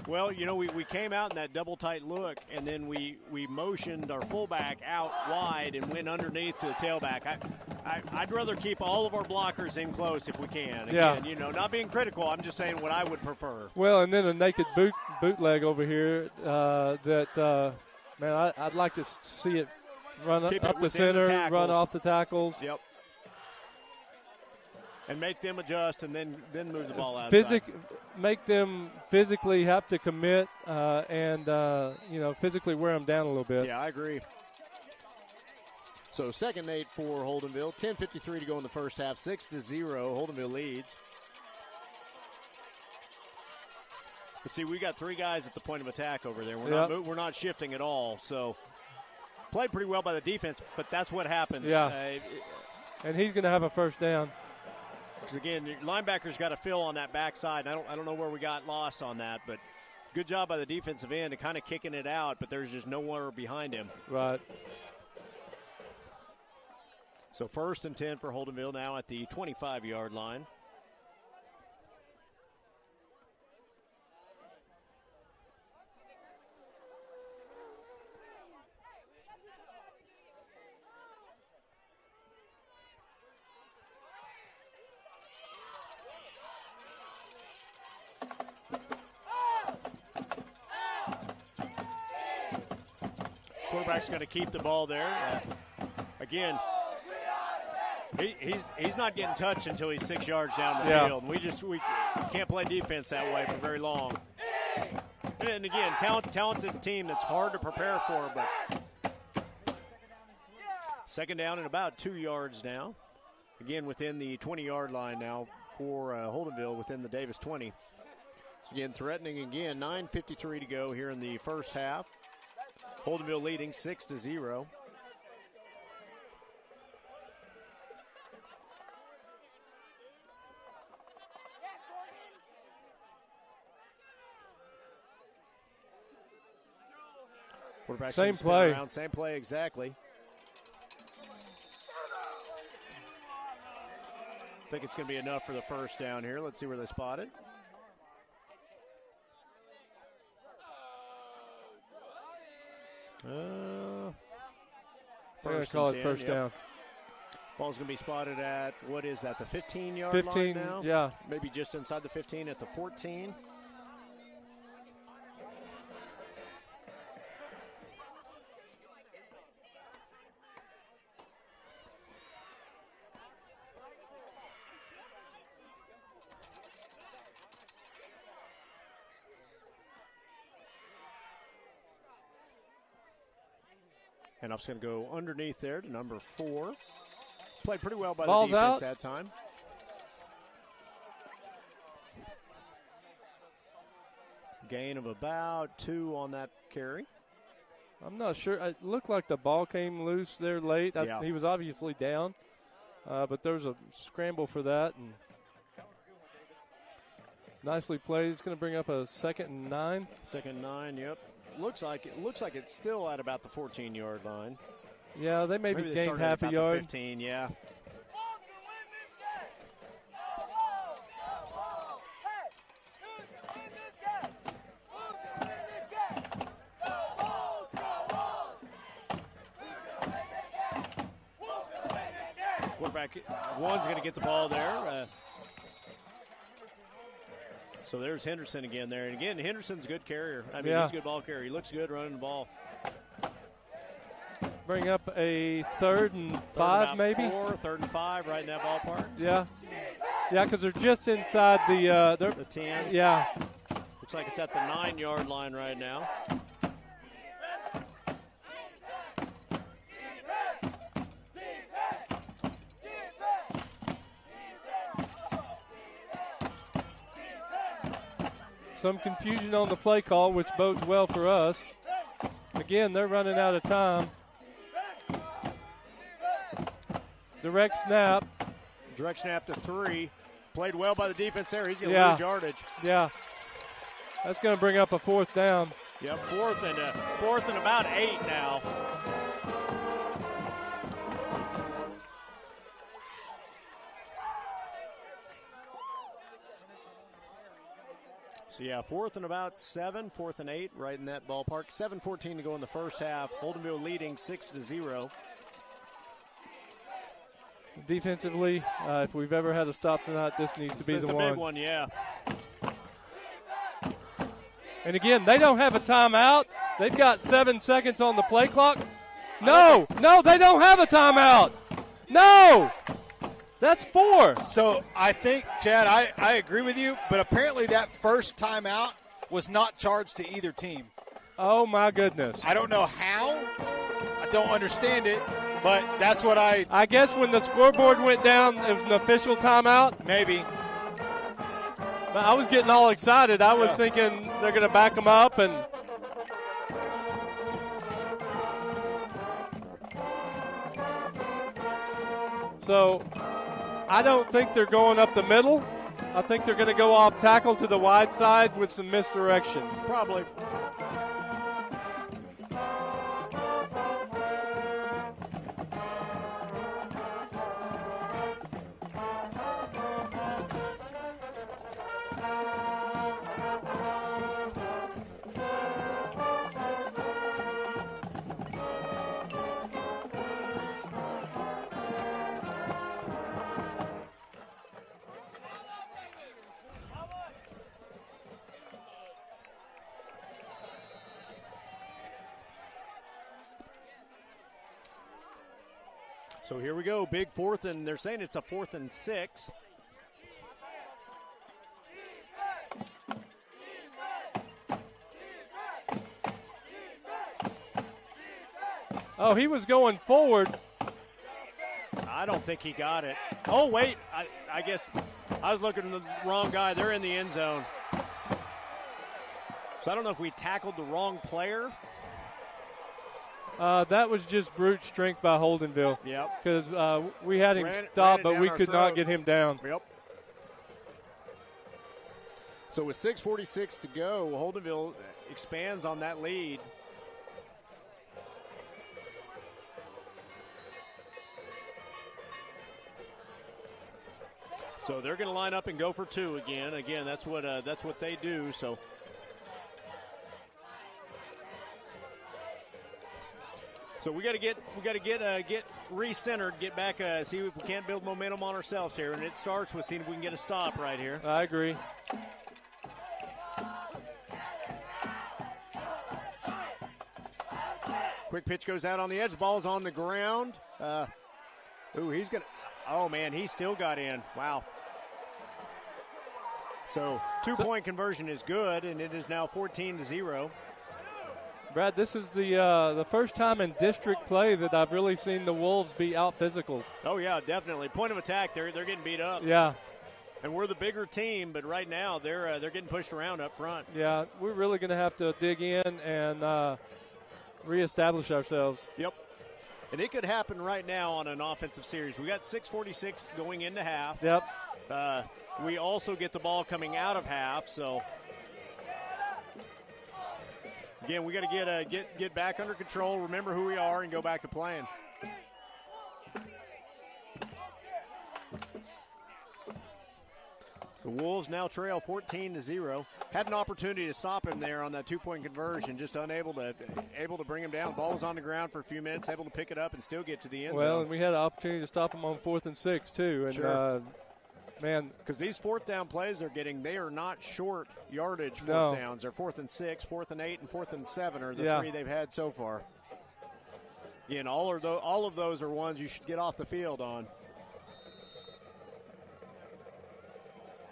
S1: Well, we came out in that double tight look, and then we motioned our fullback out wide and went underneath to the tailback. I'd rather keep all of our blockers in close if we can. Again, not being critical, I'm just saying what I would prefer.
S2: Well, and then a naked bootleg over here I'd like to see it run up the center, run off the tackles.
S1: Yep. And make them adjust and then move the ball outside.
S2: Make them physically have to commit and physically wear them down a little bit.
S1: Yeah, I agree. So 2nd and 8 for Holdenville. 10:53 to go in the first half. 6-0. Holdenville leads. But see, we got 3 guys at the point of attack over there. We're not shifting at all. So played pretty well by the defense, but that's what happens.
S2: Yeah. And he's going to have a first down.
S1: Because, again, your linebackers got to fill on that backside. I don't know where we got lost on that, but good job by the defensive end to kind of kicking it out, but there's just nowhere behind him.
S2: Right.
S1: So 1st and 10 for Holdenville now at the 25-yard line. Quarterback's going to keep the ball there. Again, he's not getting touched until he's 6 yards down the field. And we can't play defense that way for very long. And again, talented team that's hard to prepare for, but 2nd down and about 2 yards now. Again, within the 20-yard line now for Holdenville within the Davis 20. So again, threatening again. 9:53 to go here in the first half. Holdenville leading 6-0. Quarterback
S2: Same play.
S1: Around. Same play, exactly. I think it's going to be enough for the first down here. Let's see where they spot it.
S2: They're going to call it first down.
S1: Ball's going to be spotted at, what is that, the 15-yard
S2: 15,
S1: line now?
S2: yeah.
S1: Maybe just inside the 15 at the 14. And I'm just going to go underneath there to number 4. Played pretty well by
S2: Ball's
S1: the defense
S2: out.
S1: that time. Gain of about 2 on that carry.
S2: I'm not sure. It looked like the ball came loose there late.
S1: Yeah.
S2: He was obviously down, but there's a scramble for that. And nicely played. It's going to bring up a 2nd and 9.
S1: 2nd and 9, yep. Looks like it's still at about the 14-yard line.
S2: Yeah, they maybe gained half a yard.
S1: 15, yeah. Quarterback one's going to get the ball there. So there's Henderson again there. And again, Henderson's a good carrier. I mean, he's a good ball carrier. He looks good running the ball.
S2: Bring up a 3rd and 5 maybe?
S1: 3rd and 5 right in that ballpark.
S2: Yeah. Yeah, because they're just inside the
S1: 10.
S2: Yeah.
S1: Looks like it's at the 9-yard line right now.
S2: Some confusion on the play call, which bodes well for us. Again, they're running out of time. Direct snap.
S1: Direct snap to 3. Played well by the defense there. He's going to lose yardage.
S2: Yeah. That's going to bring up a 4th down.
S1: Yep, fourth and about 8 now. So, yeah, 4th and about 7, 4th and 8, right in that ballpark. 7:14 to go in the first half. Holdenville leading 6-0.
S2: Defensively, if we've ever had a stop tonight, this needs to be the one.
S1: It's a big one, yeah.
S2: And again, they don't have a timeout. They've got 7 seconds on the play clock. No, they don't have a timeout. No. That's 4.
S3: So I think, Chad, I agree with you, but apparently that first timeout was not charged to either team.
S2: Oh, my goodness.
S3: I don't know how. I don't understand it, but that's what I
S2: guess when the scoreboard went down, it was an official timeout.
S3: Maybe.
S2: But I was getting all excited. I was thinking they're going to back them up and – so I don't think they're going up the middle. I think they're going to go off tackle to the wide side with some misdirection.
S1: Probably. So here we go, big 4th, and they're saying it's a 4th and 6.
S2: Oh, he was going forward.
S1: I don't think he got it. Oh, wait, I guess I was looking at the wrong guy. They're in the end zone. So I don't know if we tackled the wrong player.
S2: That was just brute strength by Holdenville.
S1: Yep.
S2: Because we had him stopped, but we could not get him down.
S1: Yep. So with 6:46 to go, Holdenville expands on that lead. So they're going to line up and go for 2 again. Again, that's what they do. So we got to get recentered, get back, see if we can't build momentum on ourselves here, and it starts with seeing if we can get a stop right here.
S2: I agree.
S1: Quick pitch goes out on the edge. Ball's on the ground. He's gonna. Oh man, he still got in. Wow. So 2-point conversion is good, and it is now 14-0.
S2: Brad, this is the first time in district play that I've really seen the Wolves be out physical.
S1: Oh yeah, definitely. Point of attack, they're getting beat up.
S2: Yeah.
S1: And we're the bigger team, but right now they're getting pushed around up front.
S2: Yeah, we're really going to have to dig in and reestablish ourselves.
S1: Yep. And it could happen right now on an offensive series. We got 6:46 going into half.
S2: Yep.
S1: We also get the ball coming out of half, so again, we got to get back under control, remember who we are, and go back to playing. The Wolves now trail 14-0. Had an opportunity to stop him there on that 2-point conversion, just able to bring him down. Ball was on the ground for a few minutes, able to pick it up and still get to the end zone.
S2: Well, and we had an opportunity to stop him on 4th and 6 too. And
S1: sure.
S2: Man,
S1: because these 4th down plays they are not short yardage 4th downs. They're 4th and 6, 4th and 8, and 4th and 7 are the 3 they've had so far. Again, all of those are ones you should get off the field on.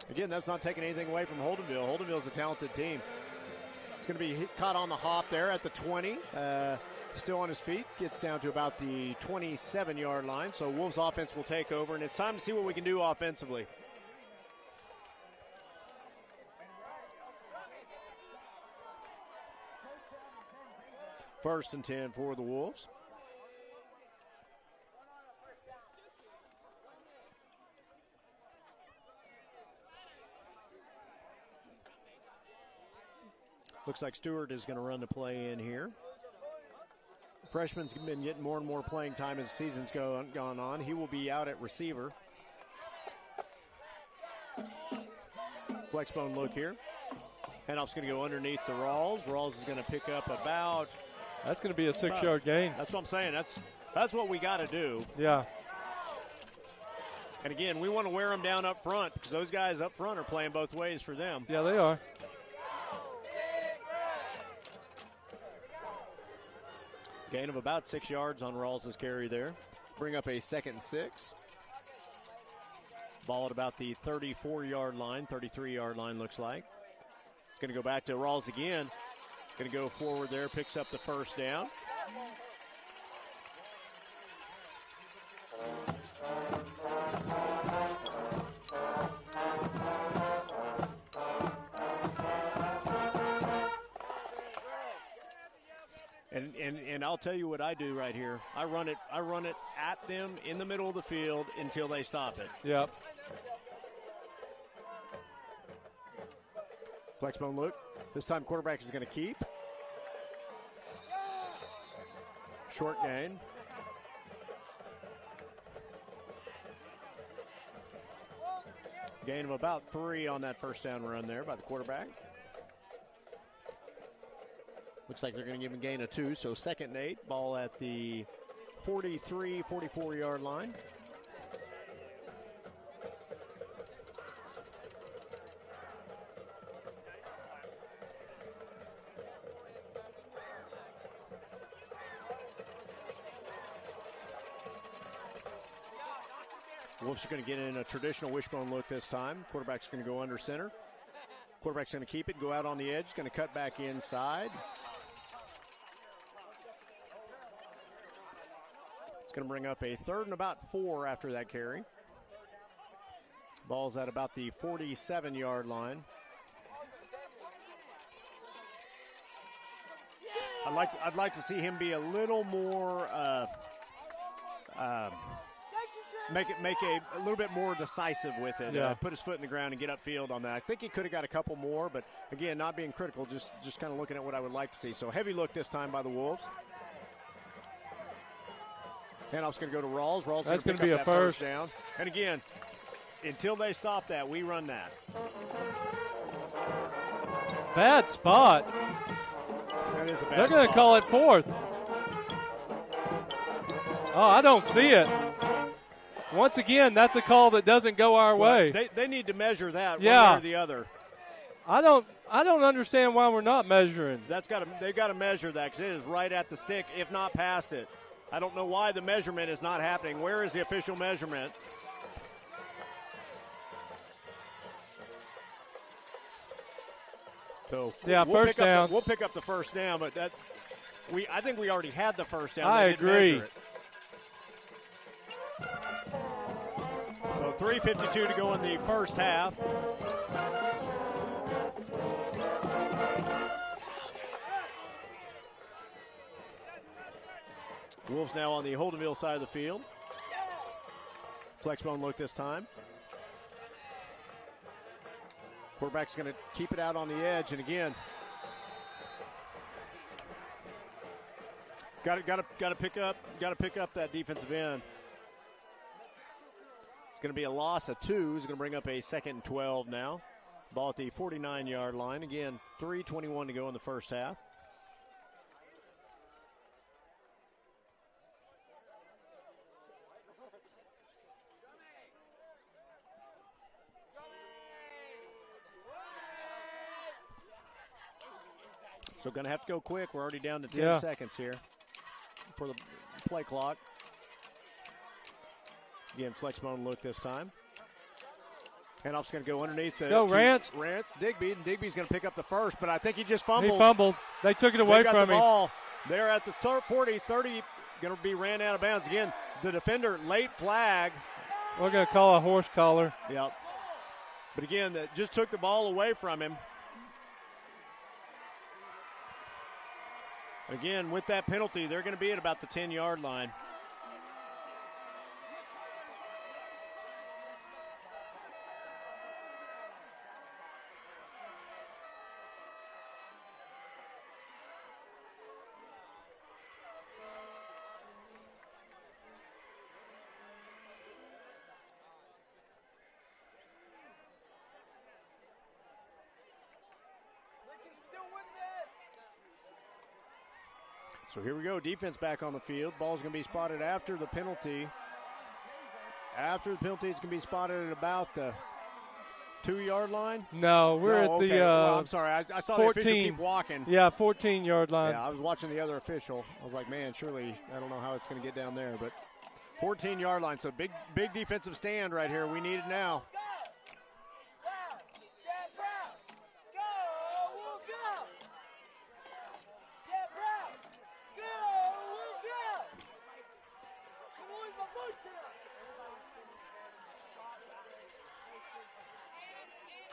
S1: Again, that's not taking anything away from Holdenville. Holdenville's a talented team. It's going to be caught on the hop there at the 20. Still on his feet. Gets down to about the 27-yard line. So Wolves offense will take over, and it's time to see what we can do offensively. First and 10 for the Wolves. Looks like Stewart is going to run the play in here. Freshman's been getting more and more playing time as the season's gone on. He will be out at receiver. Flexbone look here. Handoff's going to go underneath the Rawls. Rawls is going to pick up about.
S2: That's going to be a 6-yard gain.
S1: That's what I'm saying. That's what we got to do.
S2: Yeah.
S1: And again, we want to wear them down up front because those guys up front are playing both ways for them.
S2: Yeah, they are.
S1: Gain of about 6 yards on Rawls' carry there. Bring up a 2nd and 6. Ball at about the 34-yard line, 33-yard line looks like. It's going to go back to Rawls again. Going to go forward there, picks up the first down. And I'll tell you what I do right here. I run it at them in the middle of the field until they stop it.
S2: Yep.
S1: Flexbone look. This time quarterback is going to keep. Short gain. Gain of about 3 on that first down run there by the quarterback. Looks like they're going to give him a gain of 2, so 2nd and 8. Ball at the 43, 44-yard line. Wolves are going to get in a traditional wishbone look this time. Quarterback's going to go under center. Quarterback's going to keep it, go out on the edge, going to cut back inside. Going to bring up a 3rd and about 4 after that carry. Ball's at about the 47-yard line. I'd like to see him be a little more make a little bit more decisive with it.
S2: Yeah.
S1: Put his foot in the ground and get upfield on that. I think he could have got a couple more, but again, not being critical, just kind of looking at what I would like to see. So heavy look this time by the Wolves. Handoff's going to go to Rawls. Rawls
S2: That's
S1: going to
S2: be a first
S1: down. And again, until they stop that, we run that.
S2: Bad spot.
S1: That is a bad
S2: They're going to
S1: spot.
S2: call it fourth. Oh, I don't see it. Once again, that's a call that doesn't go our way.
S1: They need to measure that one
S2: Yeah.
S1: way or the other.
S2: I don't understand why we're not measuring.
S1: They've got to measure that because it is right at the stick, if not past it. I don't know why the measurement is not happening. Where is the official measurement? So
S2: first down.
S1: We'll pick up the first down, but I think we already had the first down.
S2: I
S1: They didn't
S2: agree.
S1: measure it. So 3:52 to go in the first half. Wolves now on the Holdenville side of the field. Flexbone look this time. Quarterback's going to keep it out on the edge, and again, got to pick up that defensive end. It's going to be a loss of 2. It's going to bring up a 2nd and 12 now. Ball at the 49-yard line. Again, 3:21 to go in the first half. So going to have to go quick. We're already down to 10 seconds here for the play clock. Again, Flexbone look this time. Handoff's going to go underneath the
S2: Rance.
S1: Digby, and Digby's going to pick up the first, but I think he just fumbled.
S2: He fumbled. They took it away
S1: got
S2: from
S1: the
S2: him.
S1: Ball. They're at the 40, 30, going to be ran out of bounds. Again, the defender, late flag.
S2: We're going to call a horse collar.
S1: Yep. But again, that just took the ball away from him. Again, with that penalty, they're going to be at about the 10-yard line. So here we go, defense back on the field. Ball's going to be spotted after the penalty. After the penalty, it's going to be spotted at about the 2-yard line.
S2: No, we're at
S1: okay.
S2: the
S1: well, I'm sorry. I saw
S2: 14.
S1: the official keep walking.
S2: Yeah, 14-yard line.
S1: Yeah, I was watching the other official. I was like, man, surely I don't know how it's going to get down there. But 14-yard line, so big defensive stand right here. We need it now.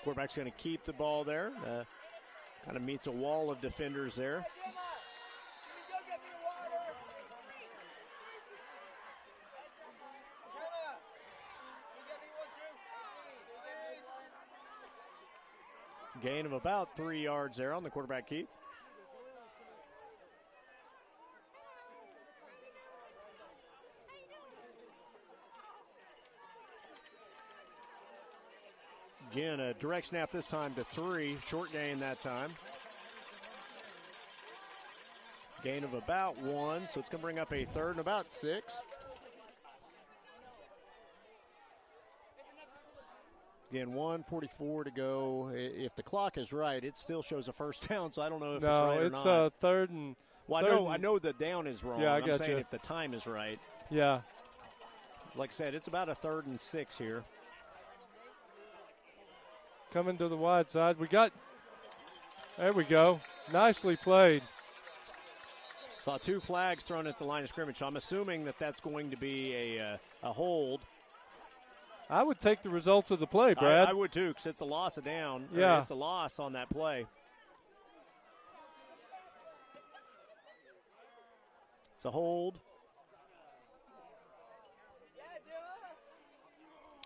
S1: Quarterback's going to keep the ball there. Kind of meets a wall of defenders there. Gain of about 3 yards there on the quarterback keep. Again, a direct snap this time to 3. Short gain that time. Gain of about 1, so it's going to bring up a 3rd and about 6. Again, 1:44 to go. If the clock is right, it still shows a first down, so I don't know if it's right or not.
S2: No, it's 3rd and...
S1: Well, I know the down is wrong.
S2: Yeah,
S1: I'm
S2: got
S1: saying
S2: you.
S1: if the time is right.
S2: Yeah.
S1: Like I said, it's about a 3rd and 6 here.
S2: Coming to the wide side. There we go. Nicely played.
S1: Saw 2 flags thrown at the line of scrimmage, so I'm assuming that that's going to be a hold.
S2: I would take the results of the play, Brad.
S1: I would too, because it's a loss of down.
S2: Yeah.
S1: It's a loss on that play. It's a hold.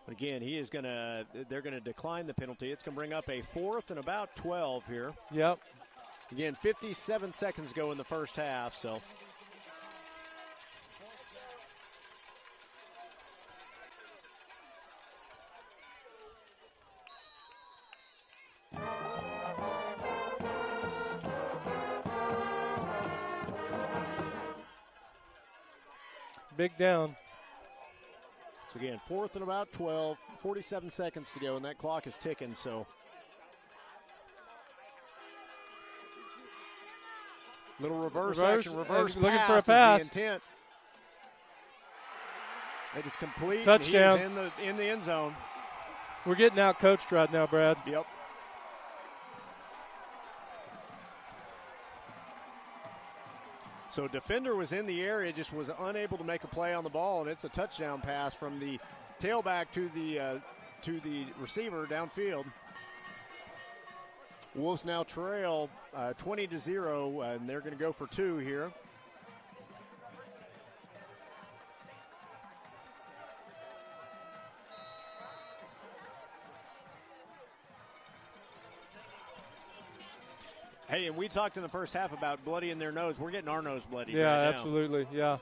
S1: Again, they're going to decline the penalty. It's going to bring up a 4th and about 12 here.
S2: Yep.
S1: Again, 57 seconds go in the first half, so.
S2: big down.
S1: So, again, 4th and about 12, 47 seconds to go, and that clock is ticking. So, little reverse action, reverse pass
S2: looking for a pass.
S1: Is the intent. It is complete.
S2: Touchdown.
S1: He is in the end zone.
S2: We're getting out coached right now, Brad.
S1: Yep. So defender was in the area, just was unable to make a play on the ball, and it's a touchdown pass from the tailback to the receiver downfield. Wolves now trail 20-0, and they're going to go for 2 here. Hey, and we talked in the first half about bloodying their nose. We're getting our nose bloody right now.
S2: Yeah, absolutely, yeah.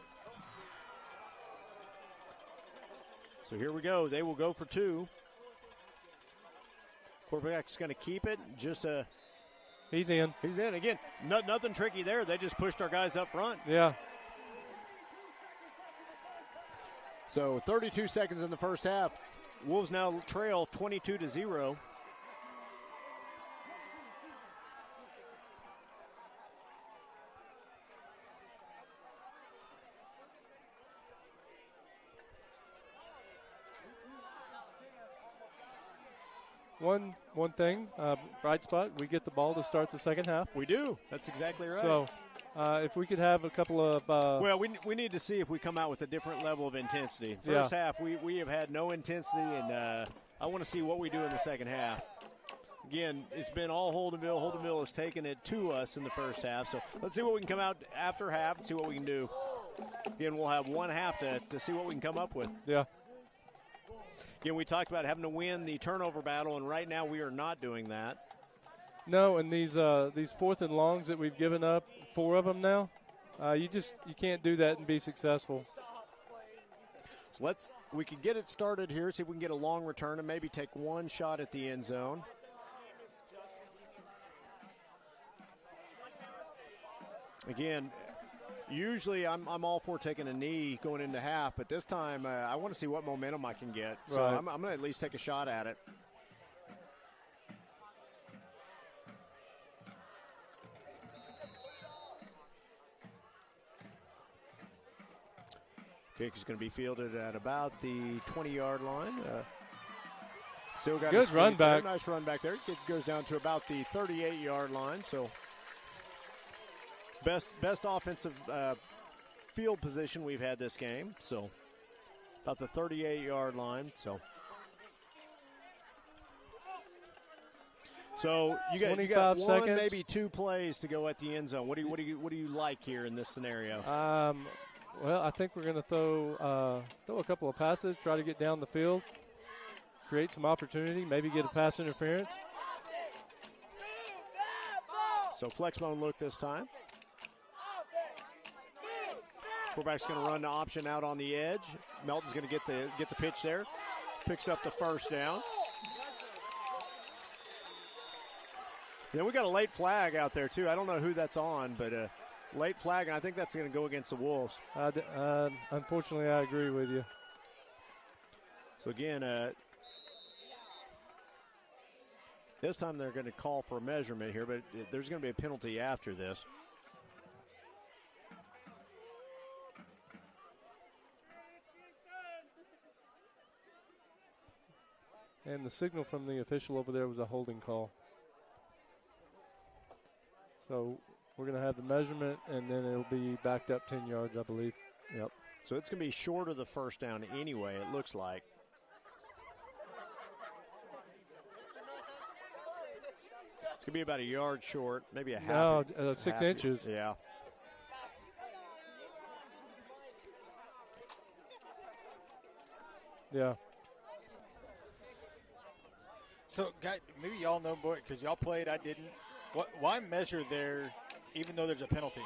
S1: So here we go. They will go for 2. Quarterback's going to keep it.
S2: He's in.
S1: He's in. Again, nothing tricky there. They just pushed our guys up front.
S2: Yeah.
S1: So 32 seconds in the first half. Wolves now trail 22-0.
S2: One thing, bright spot, we get the ball to start the second half.
S1: We do. That's exactly right.
S2: So if we could have a couple of
S1: well, we need to see if we come out with a different level of intensity. First half, we have had no intensity, and I want to see what we do in the second half. Again, it's been all Holdenville. Holdenville has taken it to us in the first half. So let's see what we can come out after half and see what we can do. Again, we'll have one half to see what we can come up with.
S2: Yeah.
S1: Again, we talked about having to win the turnover battle, and right now we are not doing that.
S2: No, and these 4th and longs that we've given up, 4 of them now, you can't do that and be successful.
S1: So we can get it started here, see if we can get a long return and maybe take one shot at the end zone. Again, usually I'm all for taking a knee going into half, but this time I want to see what momentum I can get. So
S2: right.
S1: I'm going to at least take a shot at it. Kick is going to be fielded at about the 20-yard line. Still got
S2: good run back.
S1: Nice run back there. It goes down to about the 38-yard line. So best offensive field position we've had this game. So about the 38-yard line. So you got one,
S2: seconds.
S1: maybe 2 plays to go at the end zone. What do you like here in this scenario?
S2: Well, I think we're going to throw a couple of passes, try to get down the field, create some opportunity, maybe get a pass interference.
S1: So flex bone look this time. Quarterback's going to run the option out on the edge. Melton's going to get the pitch there. Picks up the first down. Then we got a late flag out there too. I don't know who that's on, but late flag, and I think that's going to go against the Wolves.
S2: Unfortunately, I agree with you.
S1: So again, this time they're going to call for a measurement here, but there's going to be a penalty after this.
S2: And the signal from the official over there was a holding call. So we're going to have the measurement, and then it'll be backed up 10 yards, I believe.
S1: Yep. So it's going to be short of the first down anyway, it looks like. It's going to be about a yard short, maybe a half.
S2: No, 6 inches.
S1: Yeah.
S2: Yeah.
S3: So, guys, maybe y'all know more because y'all played, I didn't. Why measure there even though there's a penalty?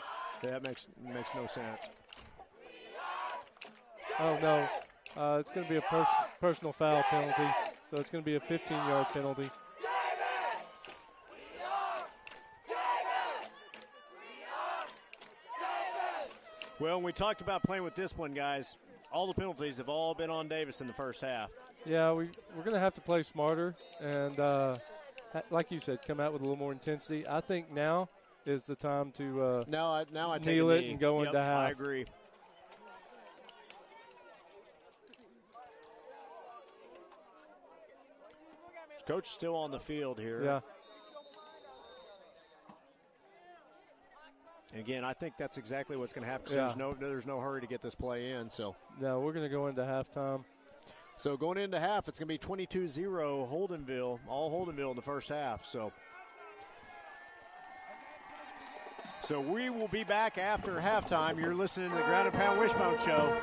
S1: Yeah, that makes no sense.
S2: Oh, no. It's going to be a personal foul penalty, so it's going to be a 15-yard penalty.
S1: Well, when we talked about playing with discipline, guys, all the penalties have all been on Davis in the first half.
S2: Yeah, we're going to have to play smarter and, like you said, come out with a little more intensity. I think now is the time to
S1: now I take
S2: kneel
S1: a
S2: it
S1: knee.
S2: and go into half.
S1: I agree. Coach is still on the field here.
S2: Yeah.
S1: And again, I think that's exactly what's going to happen.
S2: Yeah.
S1: There's no hurry to get this play in. So
S2: no, we're going to go into halftime.
S1: So going into half, it's going to be 22-0 Holdenville, all Holdenville in the first half. So we will be back after halftime. You're listening to the Ground and Pound Wishbone Show.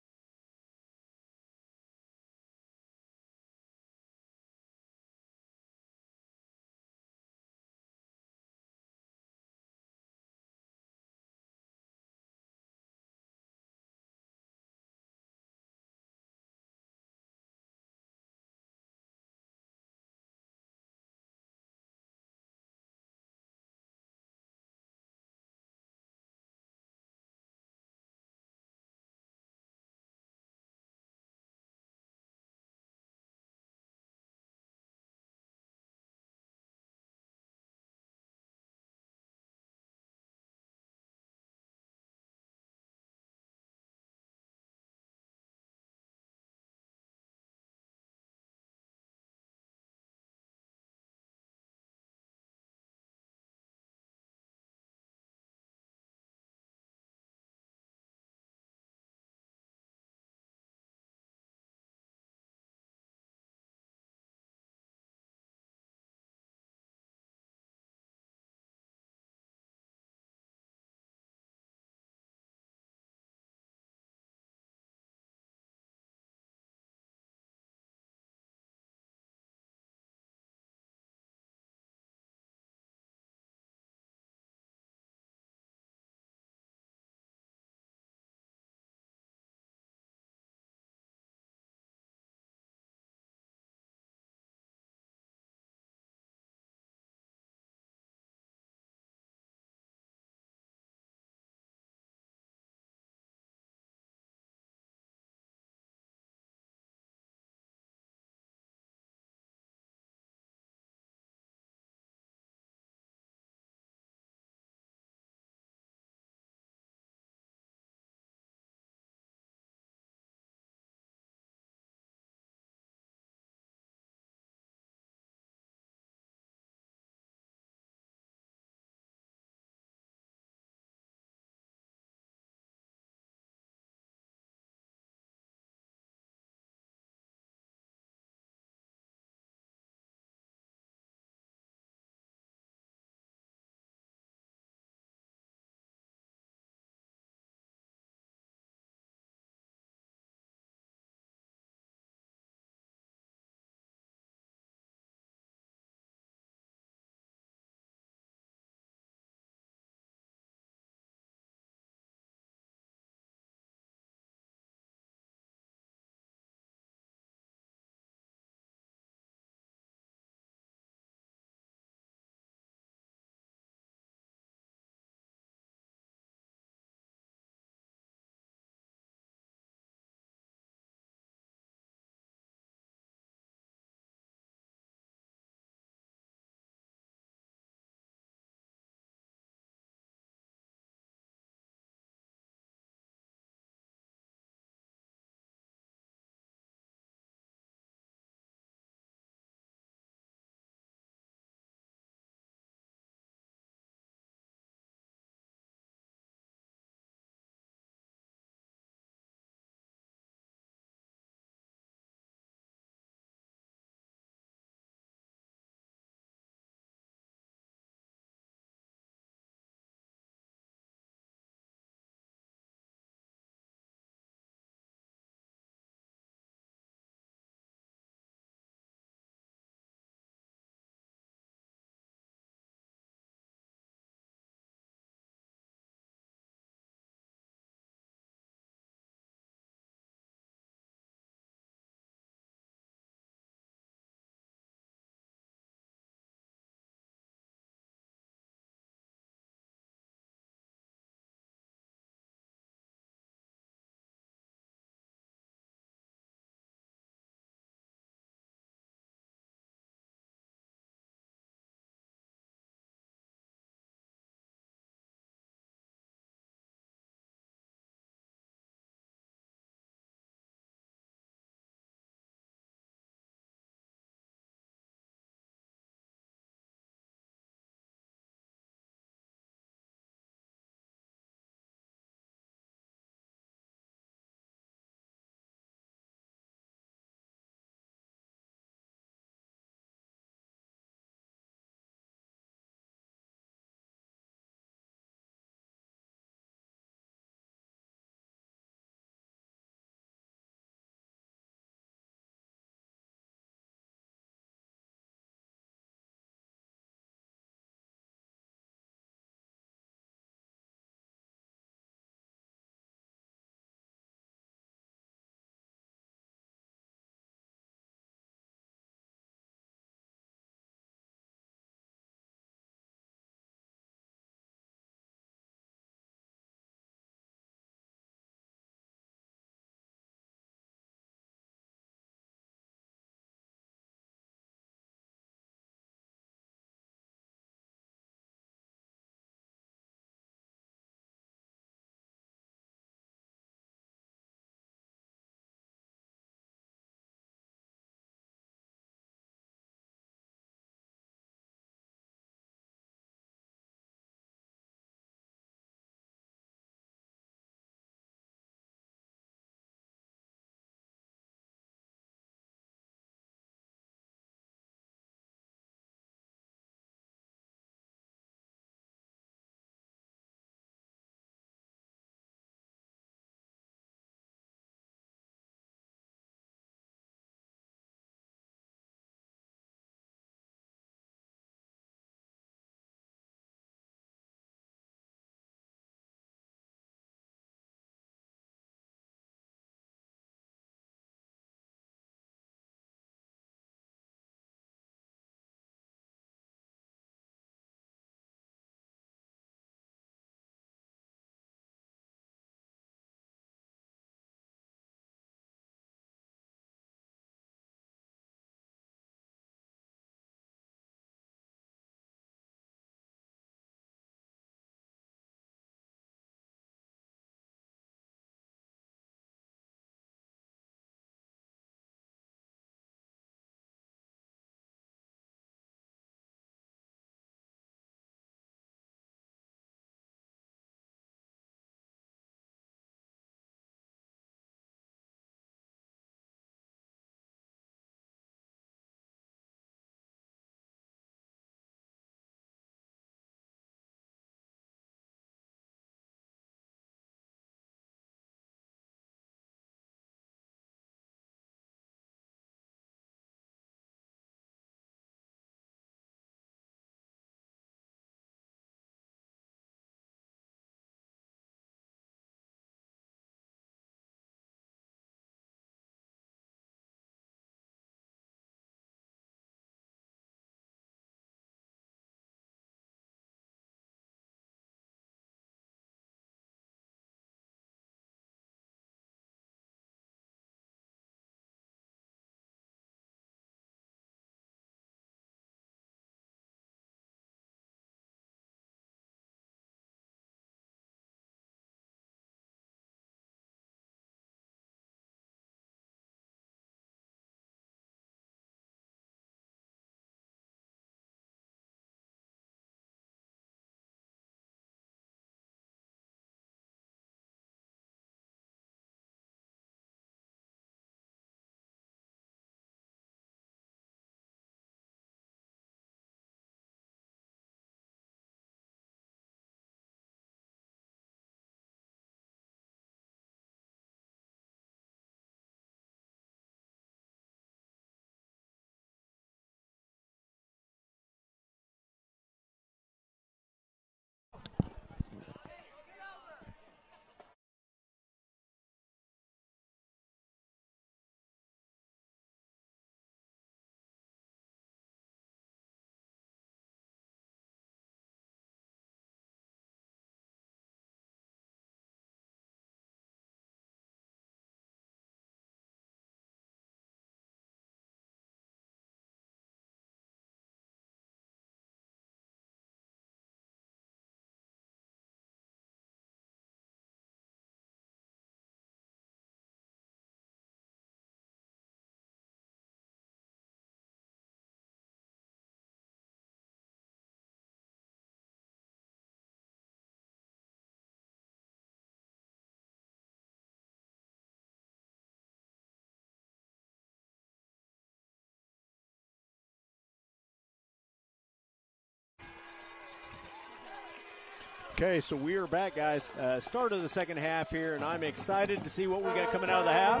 S1: Okay, so we are back, guys. Start of the second half here, and I'm excited to see what we got coming out of the half.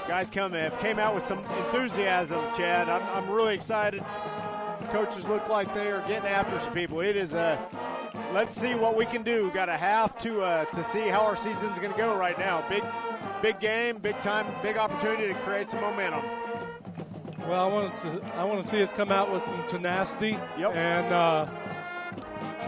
S1: Guys came out with some enthusiasm, Chad. I'm really excited. Coaches look like they are getting after some people. It is let's see what we can do. Got a half to see how our season's going to go right now. Big game, big time, big opportunity to create some momentum.
S2: Well, I want to see us come out with some tenacity and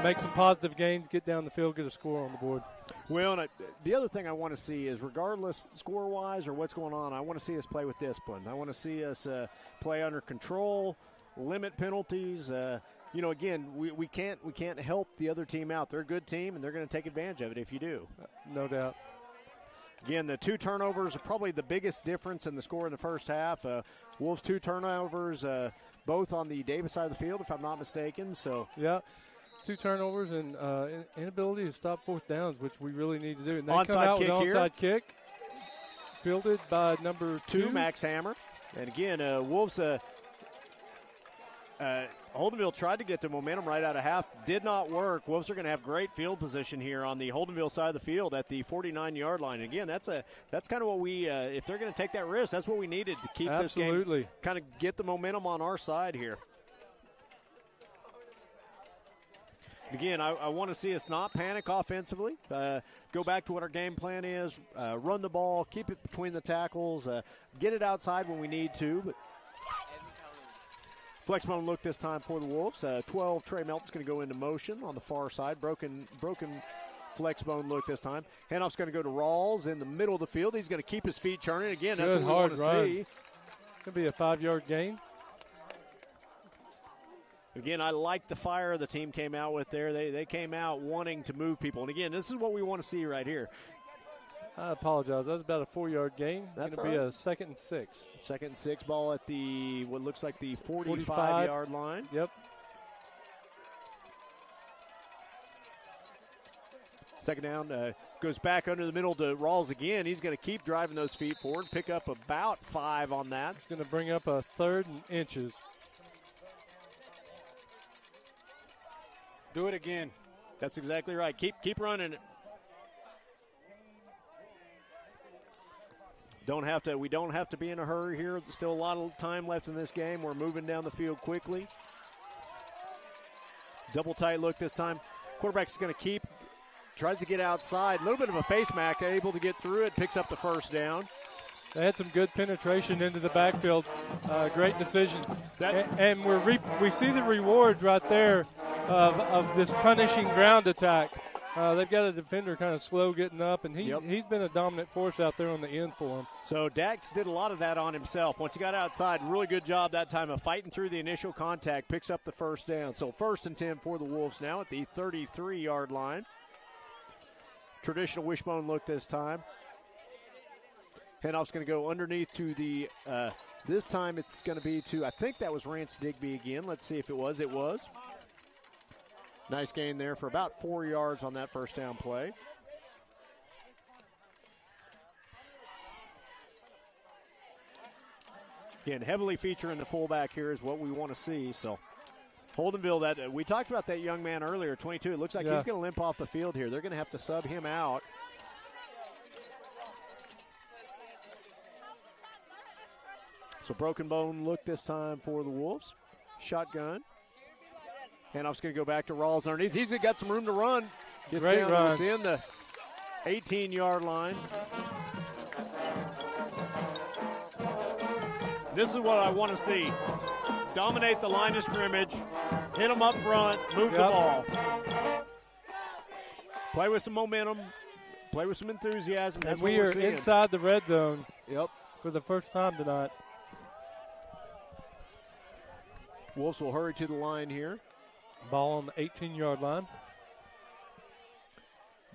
S2: make some positive gains, get down the field, get a score on the board.
S1: Well, and the other thing I want to see is, regardless score-wise or what's going on, I want to see us play with discipline. I want to see us play under control, limit penalties. Again, we can't help the other team out. They're a good team, and they're going to take advantage of it if you do.
S2: No doubt.
S1: Again, the 2 turnovers are probably the biggest difference in the score in the first half. Wolves 2 turnovers, both on the Davis side of the field, if I'm not mistaken. So
S2: yeah. 2 turnovers and inability to stop fourth downs, which we really need to do. And they
S1: onside
S2: come out
S1: kick
S2: with
S1: here.
S2: Onside kick, fielded by number 2,
S1: Max Hammer. And again, Wolves, Holdenville tried to get the momentum right out of half. Did not work. Wolves are going to have great field position here on the Holdenville side of the field at the 49-yard line. Again, that's kind of what we, if they're going to take that risk, that's what we needed to keep this game, kind of get the momentum on our side here. Again, I want to see us not panic offensively. Go back to what our game plan is. Run the ball, keep it between the tackles, get it outside when we need to. But flexbone look this time for the Wolves. 12, Trey Melton's going to go into motion on the far side. Broken flexbone look this time. Handoff's going to go to Rawls in the middle of the field. He's going to keep his feet churning. Again, that's what we want to see.
S2: Going to be a 5-yard gain.
S1: Again, I like the fire the team came out with there. They came out wanting to move people. And, again, this is what we want to see right here.
S2: I apologize. That was about a 4-yard gain.
S1: That's
S2: going to be a 2nd and 6.
S1: 2nd and 6 ball at the what looks like the 45-yard line.
S2: Yep.
S1: Second down, goes back under the middle to Rawls again. He's going to keep driving those feet forward, pick up about 5 on that.
S2: It's going to bring up a 3rd and inches.
S3: Do it again.
S1: That's exactly right. Keep running it. We don't have to be in a hurry here. There's still a lot of time left in this game. We're moving down the field quickly. Double tight look this time. Quarterback's going to tries to get outside. A little bit of a face mask, able to get through it, picks up the first down.
S2: They had some good penetration into the backfield. Great decision. And we see the rewards right there of this punishing ground attack. They've got a defender kind of slow getting up, and he's been a dominant force out there on the end for them.
S1: So Dax did a lot of that on himself. Once he got outside, really good job that time of fighting through the initial contact, picks up the first down. So 1st and 10 for the Wolves now at the 33-yard line. Traditional wishbone look this time. Handoff's going to go underneath to the, this time it's going to be to, I think that was Rance Digby again. Let's see if it was. It was. Nice gain there for about 4 yards on that first down play. Again, heavily featuring the fullback here is what we want to see. So Holdenville, that we talked about that young man earlier, 22. It looks like he's going to limp off the field here. They're going to have to sub him out. So broken bone look this time for the Wolves. Shotgun. Handoff's going to go back to Rawls underneath. He's got some room to run. Gets
S2: Great
S1: down
S2: run.
S1: within the 18-yard line. This is what I want to see. Dominate the line of scrimmage. Hit them up front. Move the ball. Play with some momentum. Play with some enthusiasm. That's
S2: and we are inside the red zone.
S1: Yep.
S2: For the first time tonight.
S1: Wolves will hurry to the line here.
S2: Ball on the 18-yard line.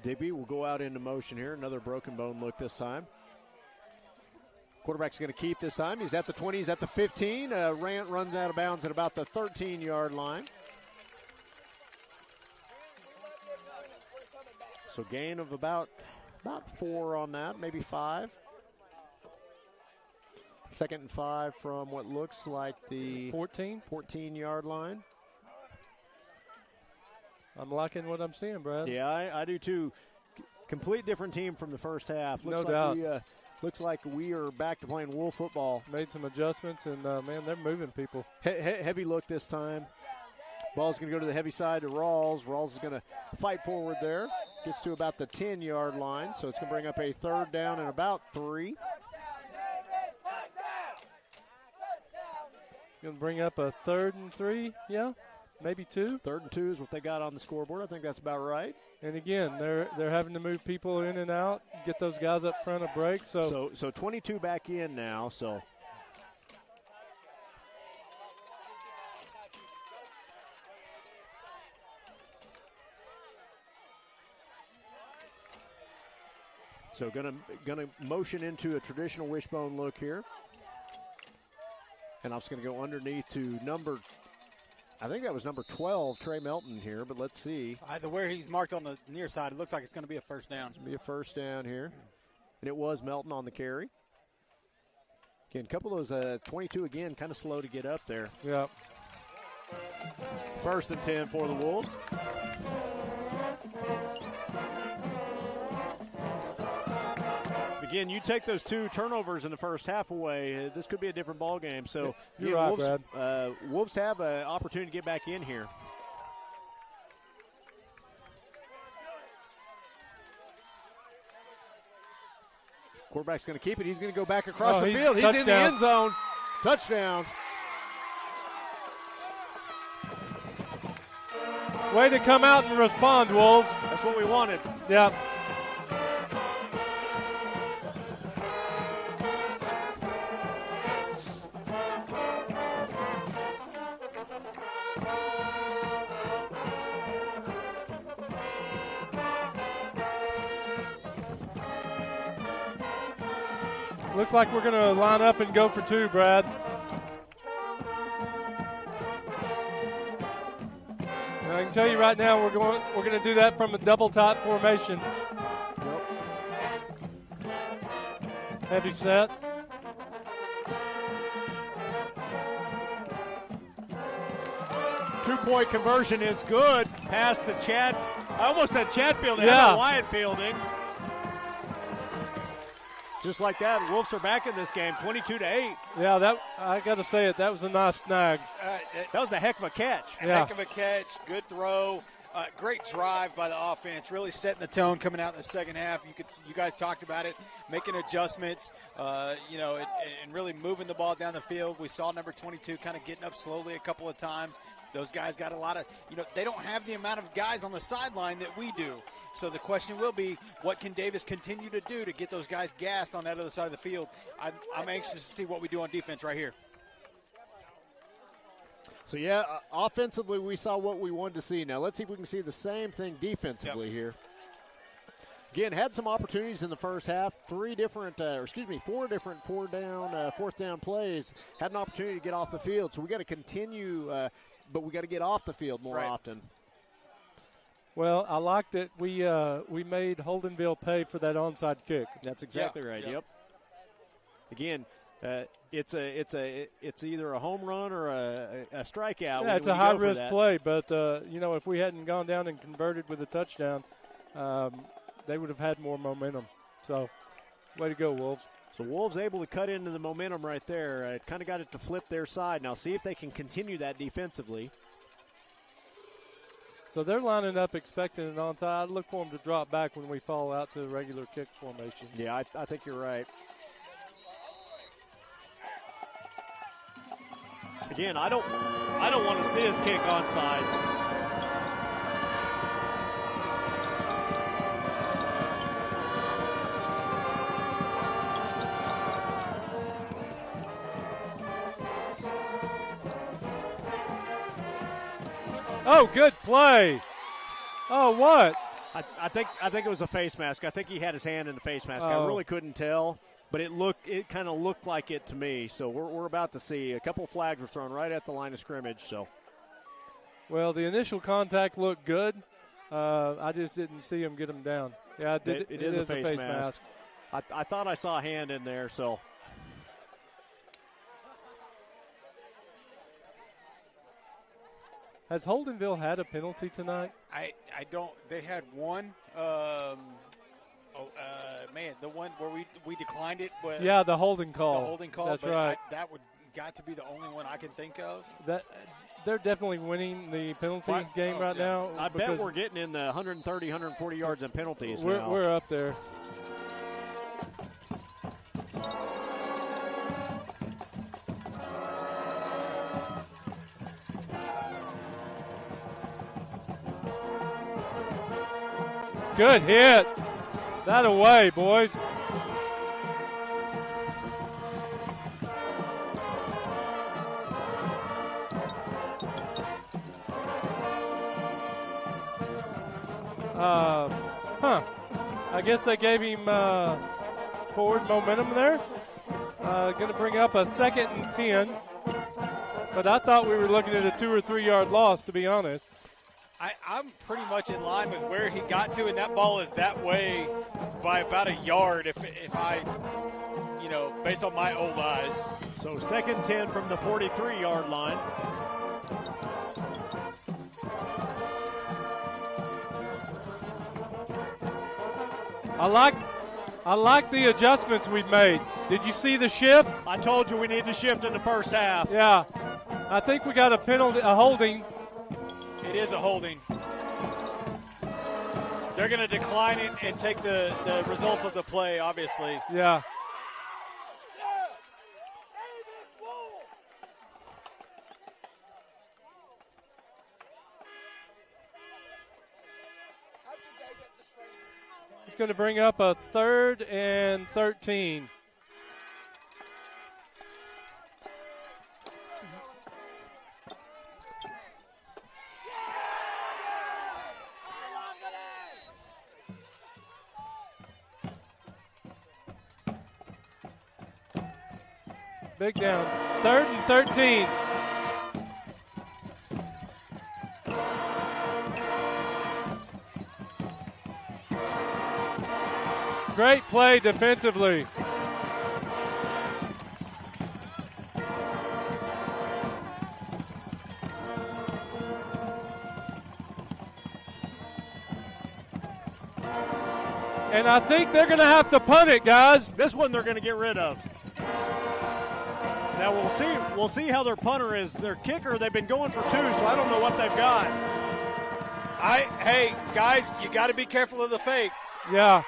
S1: Digby will go out into motion here. Another broken bone look this time. Quarterback's going to keep this time. He's at the 20. He's at the 15. Runs out of bounds at about the 13-yard line. So gain of about 4 on that, maybe 5. 2nd and 5 from what looks like the 14-yard line.
S2: I'm liking what I'm seeing, Brad.
S1: Yeah, I do too. Complete different team from the first half.
S2: No doubt.
S1: Looks like we are back to playing Wolf football.
S2: Made some adjustments, and, man, they're moving people.
S1: Heavy look this time. Ball's going to go to the heavy side to Rawls. Rawls is going to fight forward there. Gets to about the 10-yard line, so it's going to bring up a 3rd down and about 3.
S2: Going to bring up a 3rd and 3, yeah, maybe 2.
S1: 3rd and 2 is what they got on the scoreboard. I think that's about right.
S2: And again, they're having to move people in and out, get those guys up front of break. So
S1: 22 back in now. So gonna motion into a traditional wishbone look here, and I'm just gonna go underneath to I think that was number 12, Trey Melton here, but let's see.
S3: The where he's marked on the near side, it looks like it's going to be a first down.
S1: It's going to be a first down here. And it was Melton on the carry. Again, a couple of those 22 again, kind of slow to get up there.
S2: Yeah.
S1: 1st and 10 for the Wolves. Again, you take those 2 turnovers in the first half away, this could be a different ball game. So
S2: you're right,
S1: Wolves,
S2: Brad.
S1: Wolves have an opportunity to get back in here. Quarterback's going to keep it. He's going to go back across the field. He's in the end zone. Touchdown.
S2: Way to come out and respond, Wolves.
S1: That's what we wanted.
S2: Yeah. Look like we're going to line up and go for 2, Brad. And I can tell you right now, we're going to do that from a double top formation. Yep. Heavy set.
S1: Two-point conversion is good. Pass to Chad. I almost said Chatfield.
S2: Yeah.
S1: Wyatt fielding. Just like that, Wolves are back in this game, 22-8.
S2: Yeah, I got to say it. That was a nice snag.
S1: That was a heck of a catch.
S3: Heck of a catch. Good throw. Great drive by the offense. Really setting the tone coming out in the second half. You guys talked about it, making adjustments. And really moving the ball down the field. We saw number 22 kind of getting up slowly a couple of times. Those guys got a lot of, they don't have the amount of guys on the sideline that we do. So the question will be, what can Davis continue to do to get those guys gassed on that other side of the field? I'm anxious to see what we do on defense right here.
S1: So, offensively, we saw what we wanted to see. Now, let's see if we can see the same thing defensively here. Again, had some opportunities in the first half. 4 different fourth down plays. Had an opportunity to get off the field. So we got to continue, but we got to get off the field more often.
S2: Well, I like that we made Holdenville pay for that onside kick.
S1: That's exactly right. Yep. Again, it's either a home run or a strikeout.
S2: Yeah, it's a high risk play, but if we hadn't gone down and converted with a touchdown, they would have had more momentum. So, way to go, Wolves.
S1: So Wolves able to cut into the momentum right there. It kind of got it to flip their side. Now see if they can continue that defensively.
S2: So they're lining up expecting an onside. I look for them to drop back when we fall out to the regular kick formation.
S1: Yeah, I think you're right. Again, I don't want to see us kick onside.
S2: Oh, good play. Oh, what?
S1: I think it was a face mask. I think he had his hand in the face mask.
S2: Oh.
S1: I really couldn't tell, but it kind of looked like it to me. So we're about to see a couple of flags were thrown right at the line of scrimmage. So,
S2: well, the initial contact looked good. I just didn't see him get him down. Yeah, it is a face mask.
S1: I thought I saw a hand in there. So.
S2: Has Holdenville had a penalty tonight?
S3: I don't. They had one. Man, the one where we declined it.
S2: Yeah, the holding call.
S3: The holding call.
S2: That's right.
S3: That would got to be the only one I can think of.
S2: They're definitely winning the penalty game right now.
S1: I bet we're getting in the 130, 140 yards in penalties now.
S2: We're up there. Good hit. That away, boys. I guess they gave him forward momentum there. Going to bring up a 2nd and 10. But I thought we were looking at a 2 or 3 yard loss, to be honest.
S3: I'm pretty much in line with where he got to, and that ball is that way by about a yard if I, based on my old eyes.
S1: So 2nd 10 from the 43-yard line.
S2: I like the adjustments we've made. Did you see the shift?
S1: I told you we need to shift in the first half.
S2: Yeah. I think we got a holding.
S3: It is a holding. They're going to decline it and take the result of the play, obviously.
S2: Yeah. It's going to bring up a 3rd and 13. Big down. 3rd and 13. Great play defensively. And I think they're going to have to punt it, guys.
S1: This one they're going to get rid of. Now we'll see how their punter is. Their kicker, they've been going for 2, so I don't know what they've got.
S3: Hey, guys, you got to be careful of the fake.
S2: Yeah.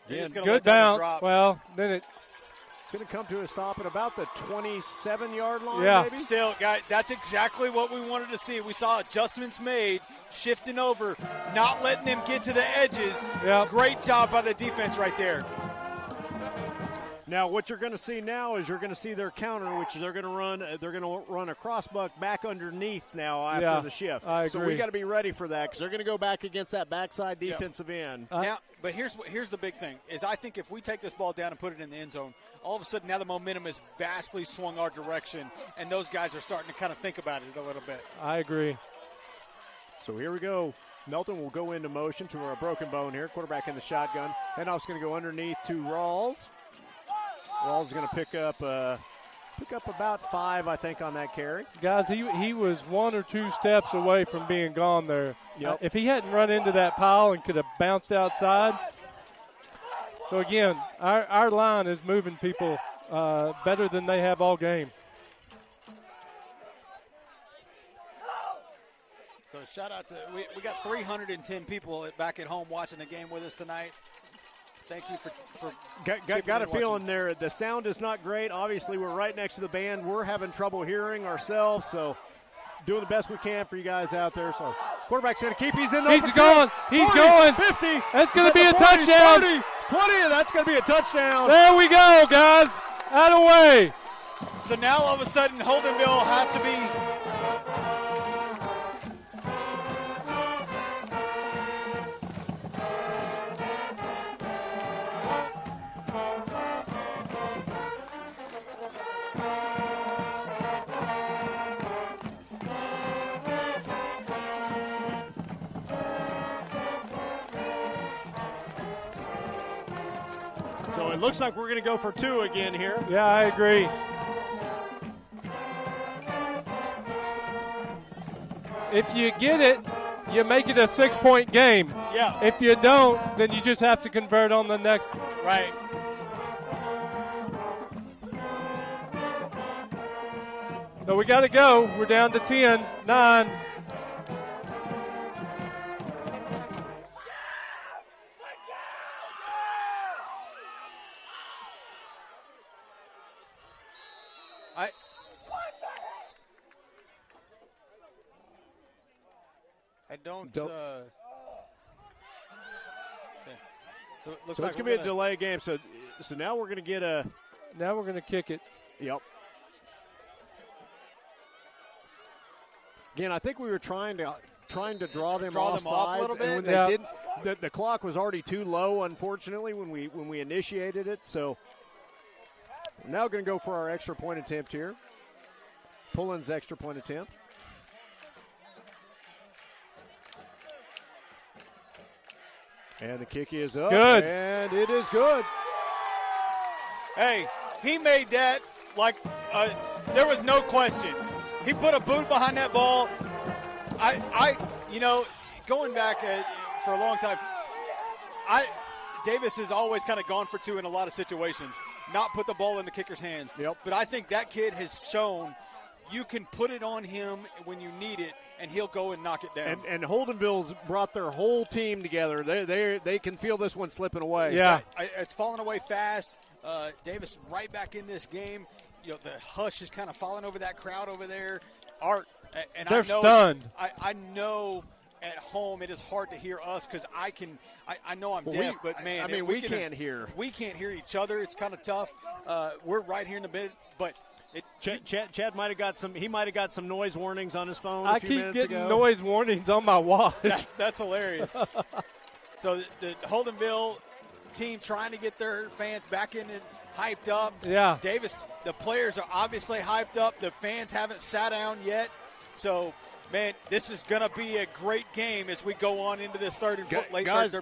S2: Good bounce. Well, then it's
S1: going to come to a stop at about the 27-yard line.
S2: Yeah.
S1: Maybe?
S3: Still, guys, that's exactly what we wanted to see. We saw adjustments made, shifting over, not letting them get to the edges.
S2: Yep.
S3: Great job by the defense right there.
S1: Now, what you're going to see now is you're going to see their counter, which they're going to run. They're going to run a crossbuck back underneath now after the shift.
S2: I agree.
S1: So we got to be ready for that because they're going to go back against that backside defensive end.
S3: Now, but here's the big thing is I think if we take this ball down and put it in the end zone, all of a sudden now the momentum is vastly swung our direction, and those guys are starting to kind of think about it a little bit.
S2: I agree.
S1: So here we go. Melton will go into motion to a broken bone here. Quarterback in the shotgun. Handoff's going to go underneath to Rawls. Rawls is going to pick up about 5, I think, on that carry.
S2: Guys, he was 1 or 2 steps away from being gone there.
S1: Yep.
S2: If he hadn't run into that pile and could have bounced outside. So, again, our line is moving people better than they have all game.
S3: So shout out to we got 310 people back at home watching the game with us tonight. Thank you for
S1: got a feeling there. The sound is not great. Obviously, we're right next to the band. We're having trouble hearing ourselves, so doing the best we can for you guys out there. So quarterback's going to keep. He's in the
S2: He's going. He's
S1: 40,
S2: going.
S1: 50.
S2: That's going to be a
S1: 40,
S2: touchdown.
S1: 30, 20, and that's going to be a touchdown.
S2: There we go, guys. Out of the way.
S3: So now all of a sudden Holdenville has to be
S1: So it looks like we're going to go for 2 again here.
S2: Yeah, I agree. If you get it, you make it a 6-point game.
S3: Yeah.
S2: If you don't, then you just have to convert on the next.
S3: Right.
S2: So we got to go. We're down to 10, 9.
S3: I don't.
S1: So
S3: it looks
S1: it's
S3: like
S1: going to be a delay game. So now we're going to get a.
S2: Now we're going to kick it.
S1: Yep. Again, I think we were trying to draw them off
S3: a little bit.
S1: and when they didn't, the clock was already too low. Unfortunately, when we initiated it, so we're now going to go for our extra point attempt here. Pullen's extra point attempt. And the kick is up.
S2: Good.
S1: And it is good.
S3: Hey, he made that like there was no question. He put a boot behind that ball. Going back for a long time, Davis has always kind of gone for two in a lot of situations, not put the ball in the kicker's hands.
S1: Yep.
S3: But I think that kid has shown you can put it on him when you need it, and he'll go and knock it down.
S1: And Holdenville's brought their whole team together. They can feel this one slipping away.
S2: Yeah.
S3: It's falling away fast. Davis right back in this game. You know, the hush is kind of falling over that crowd over there. Art, and
S2: they're
S3: I know
S2: stunned.
S3: I know at home it is hard to hear us because I know I'm deaf, but man,
S1: we can't hear.
S3: We can't hear each other. It's kind of tough. We're right here in the mid, but
S1: Chad might have got some. He might have got some noise warnings on his phone.
S2: I
S1: a few
S2: keep
S1: minutes
S2: getting
S1: ago.
S2: noise warnings on my watch.
S3: That's hilarious. So the Holdenville team trying to get their fans back in and hyped up.
S2: Yeah.
S3: Davis, the players are obviously hyped up. The fans haven't sat down yet. So, man, this is going to be a great game as we go on into this third and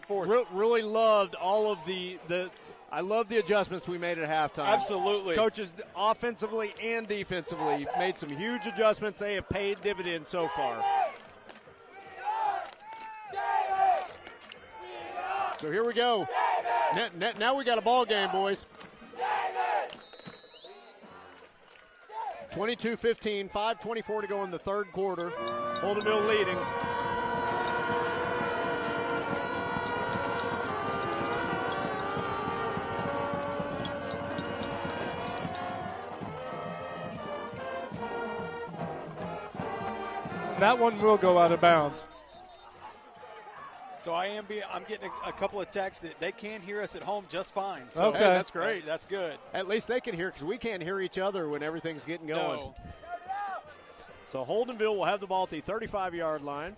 S3: fourth.
S1: Really loved all of the I love the adjustments we made at halftime.
S3: Absolutely.
S1: Coaches offensively and defensively made some huge adjustments. They have paid dividends so far. So here we go. Now we got a ball game, boys. 22-15, 5:24 to go in the third quarter. Holdenville leading.
S2: That one will go out of bounds.
S3: So I'm getting a couple of texts that they can hear us at home just fine. So
S2: Okay.
S1: Hey, that's great.
S3: That's good.
S1: At least they can hear because we can't hear each other when everything's getting going.
S3: No.
S1: So Holdenville will have the ball at the 35-yard line.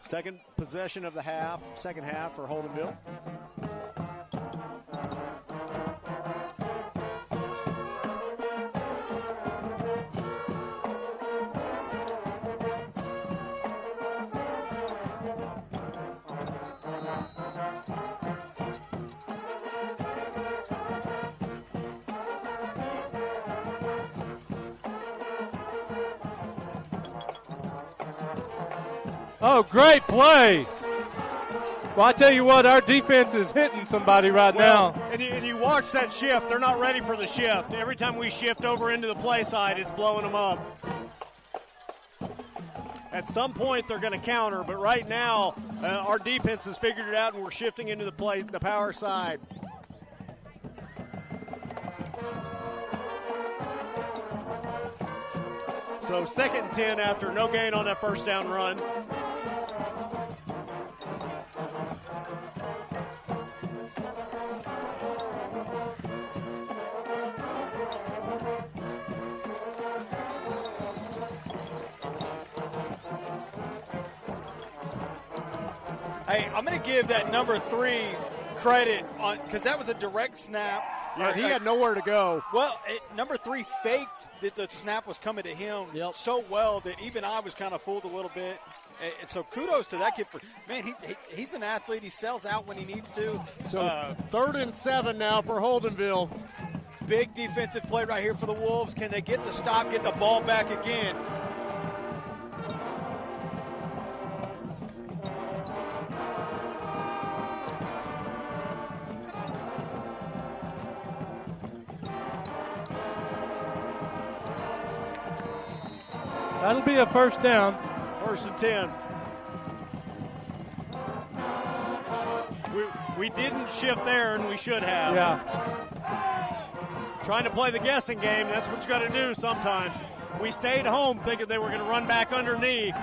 S1: Second possession of the second half for Holdenville.
S2: Oh, great play. Well, I tell you what, our defense is hitting somebody right now.
S1: And you watch that shift. They're not ready for the shift. Every time we shift over into the play side, it's blowing them up. At some point, they're going to counter, but right now, our defense has figured it out, and we're shifting into the power side. So 2nd and 10 after no gain on that first down run.
S3: Hey, I'm going to give that number 3 credit on because that was a direct snap.
S1: Yeah, he had nowhere to go.
S3: Well, number 3 faked that the snap was coming to him so well that even I was kind of fooled a little bit. And so kudos to that kid for man. He's an athlete. He sells out when he needs to.
S1: So 3rd and 7 now for Holdenville.
S3: big defensive play right here for the Wolves. Can they get the stop, get the ball back again?
S2: That'll be a first down.
S1: 1st and 10. We didn't shift there, and we should have.
S2: Yeah.
S1: Trying to play the guessing game, that's what you got to do sometimes. We stayed home thinking they were going to run back underneath.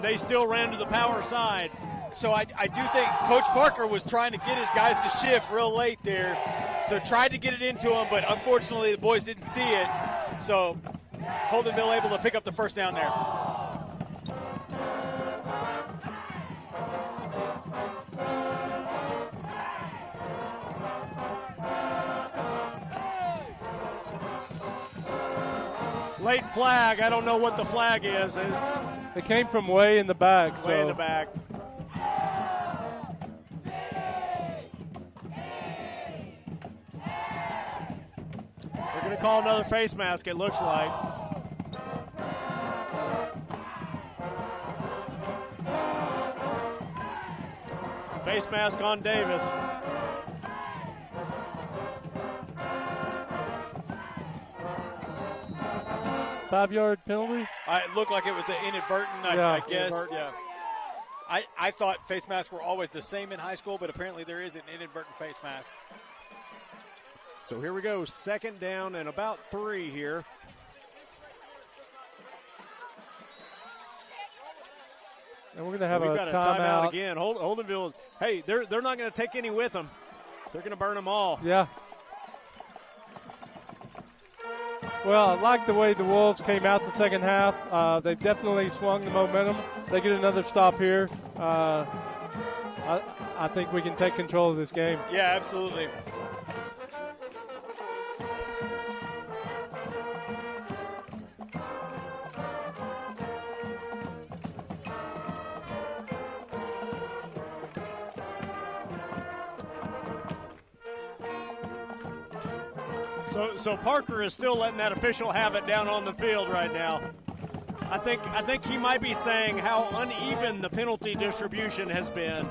S1: They still ran to the power side.
S3: So I do think Coach Parker was trying to get his guys to shift real late there. So tried to get it into them, but unfortunately the boys didn't see it. So Holdenville able to pick up the first down there.
S1: Late flag. I don't know what the flag is.
S2: It came from way in the back.
S1: Way in the back. They're going to call another face mask, it looks like. Face mask on Davis.
S2: Five-yard penalty?
S3: It looked like it was an inadvertent, I guess. Yeah. I thought face masks were always the same in high school, but apparently there is an inadvertent face mask.
S1: So here we go, 2nd down and about 3 here.
S2: And we're going to have
S1: We've got a timeout again. Holdenville, hey, they're not going to take any with them. They're going to burn them all.
S2: Yeah. Well, I like the way the Wolves came out the second half. They've definitely swung the momentum. They get another stop here. I think we can take control of this game.
S3: Yeah, absolutely.
S1: So Parker is still letting that official have it down on the field right now. I think he might be saying how uneven the penalty distribution has been.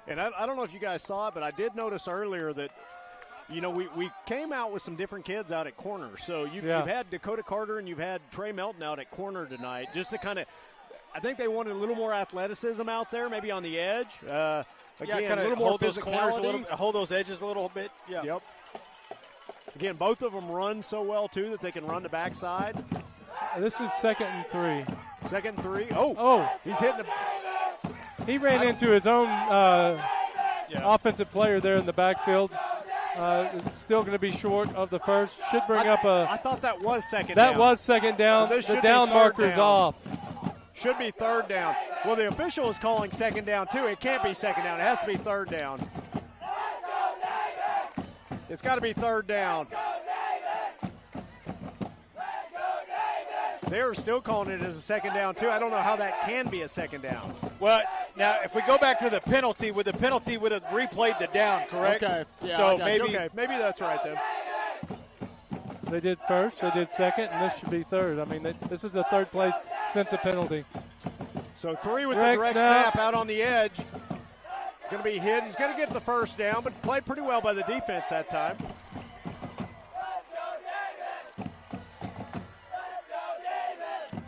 S1: And I don't know if you guys saw it, but I did notice earlier that, you know, we came out with some different kids out at corner. So you've had Dakota Carter and you've had Trey Melton out at corner tonight. Just to kind of, I think they wanted a little more athleticism out there, maybe on the edge. Again,
S3: kind
S1: a little
S3: of
S1: more
S3: hold those corners a little,
S1: physicality.
S3: hold those edges a little bit. Yeah.
S1: Yep. Again, both of them run so well too that they can run the backside.
S2: This is 2nd and 3.
S1: 2nd and 3. He's hitting the.
S2: He ran into his own offensive player there in the backfield. Still going to be short of the first. Should bring up a.
S1: I thought that was second down.
S2: That was second down.
S1: So
S2: the down marker's
S1: down.
S2: off.
S1: Should be 3rd down. Well, the official is calling 2nd down too. It can't be 2nd down. It has to be 3rd down. It's got to be 3rd down. They're still calling it as a 2nd down too. I don't know how that can be a 2nd down.
S3: Well, now if we go back to the penalty, would have replayed the down, correct?
S1: Okay. Yeah,
S3: so
S1: maybe that's right then.
S2: They did first, they did second, and this should be 3rd. I mean, this is a 3rd place since a penalty.
S1: So 3 with the direct snap out on the edge. Going to be hit. He's going to get the 1st down, but played pretty well by the defense that time.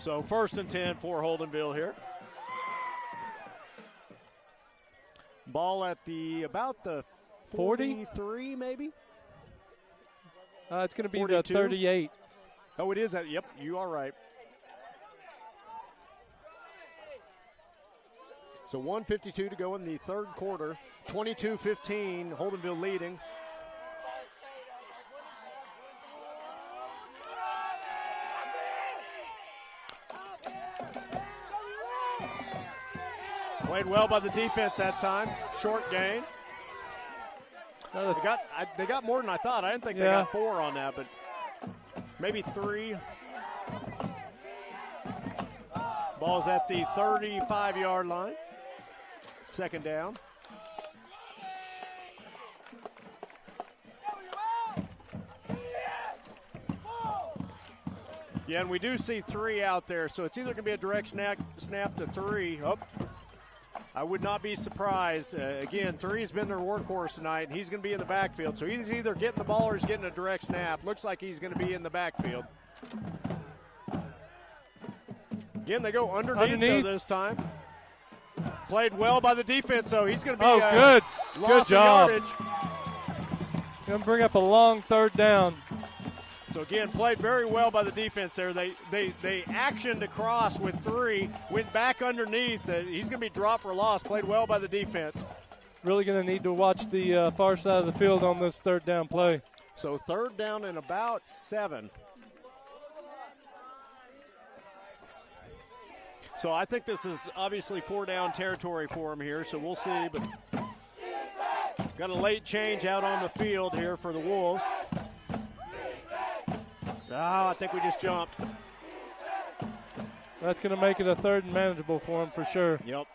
S1: So 1st and 10 for Holdenville here. Ball at about the 43 maybe?
S2: It's going to be
S1: 42?
S2: the 38.
S1: Oh, it is. Yep, you are right. So 1:52 to go in the 3rd quarter. 22-15, Holdenville leading. Played well by the defense that time. Short gain. They got more than I thought. I didn't think they got 4 on that, but maybe 3. Ball's at the 35-yard line. Second down. Yeah, and we do see 3 out there, so it's either going to be a direct snap to 3. Oh, I would not be surprised. Again, 3's been their workhorse tonight, and he's going to be in the backfield. So he's either getting the ball or he's getting a direct snap. Looks like he's going to be in the backfield. Again, they go underneath. Though, this time. Played well by the defense, so he's going to be
S2: good job.
S1: Yardage.
S2: Going to bring up a long third down.
S1: So, again, played very well by the defense there. They actioned across with 3, went back underneath. He's going to be dropped for loss. Played well by the defense.
S2: Really going to need to watch the far side of the field on this third down play.
S1: So, third down and about 7. So, I think this is obviously 4-down territory for him here. So, we'll see. But got a late change out on the field here for the Wolves. I think we just jumped.
S2: That's going to make it a third and manageable for him for sure.
S1: Yep.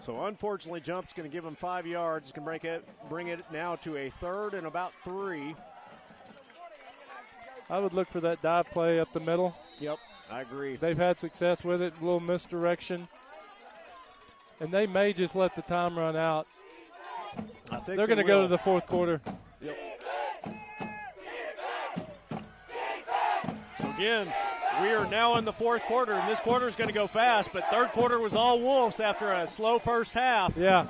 S1: So unfortunately, jump's going to give him 5 yards. Can bring it now to a third and about 3.
S2: I would look for that dive play up the middle.
S1: Yep, I agree.
S2: They've had success with it, a little misdirection. And they may just let the time run out.
S1: I think
S2: they're going to go to the fourth quarter.
S1: Yep. So again, we are now in the fourth quarter, and this quarter is going to go fast, but third quarter was all Wolves after a slow first half.
S2: Yeah.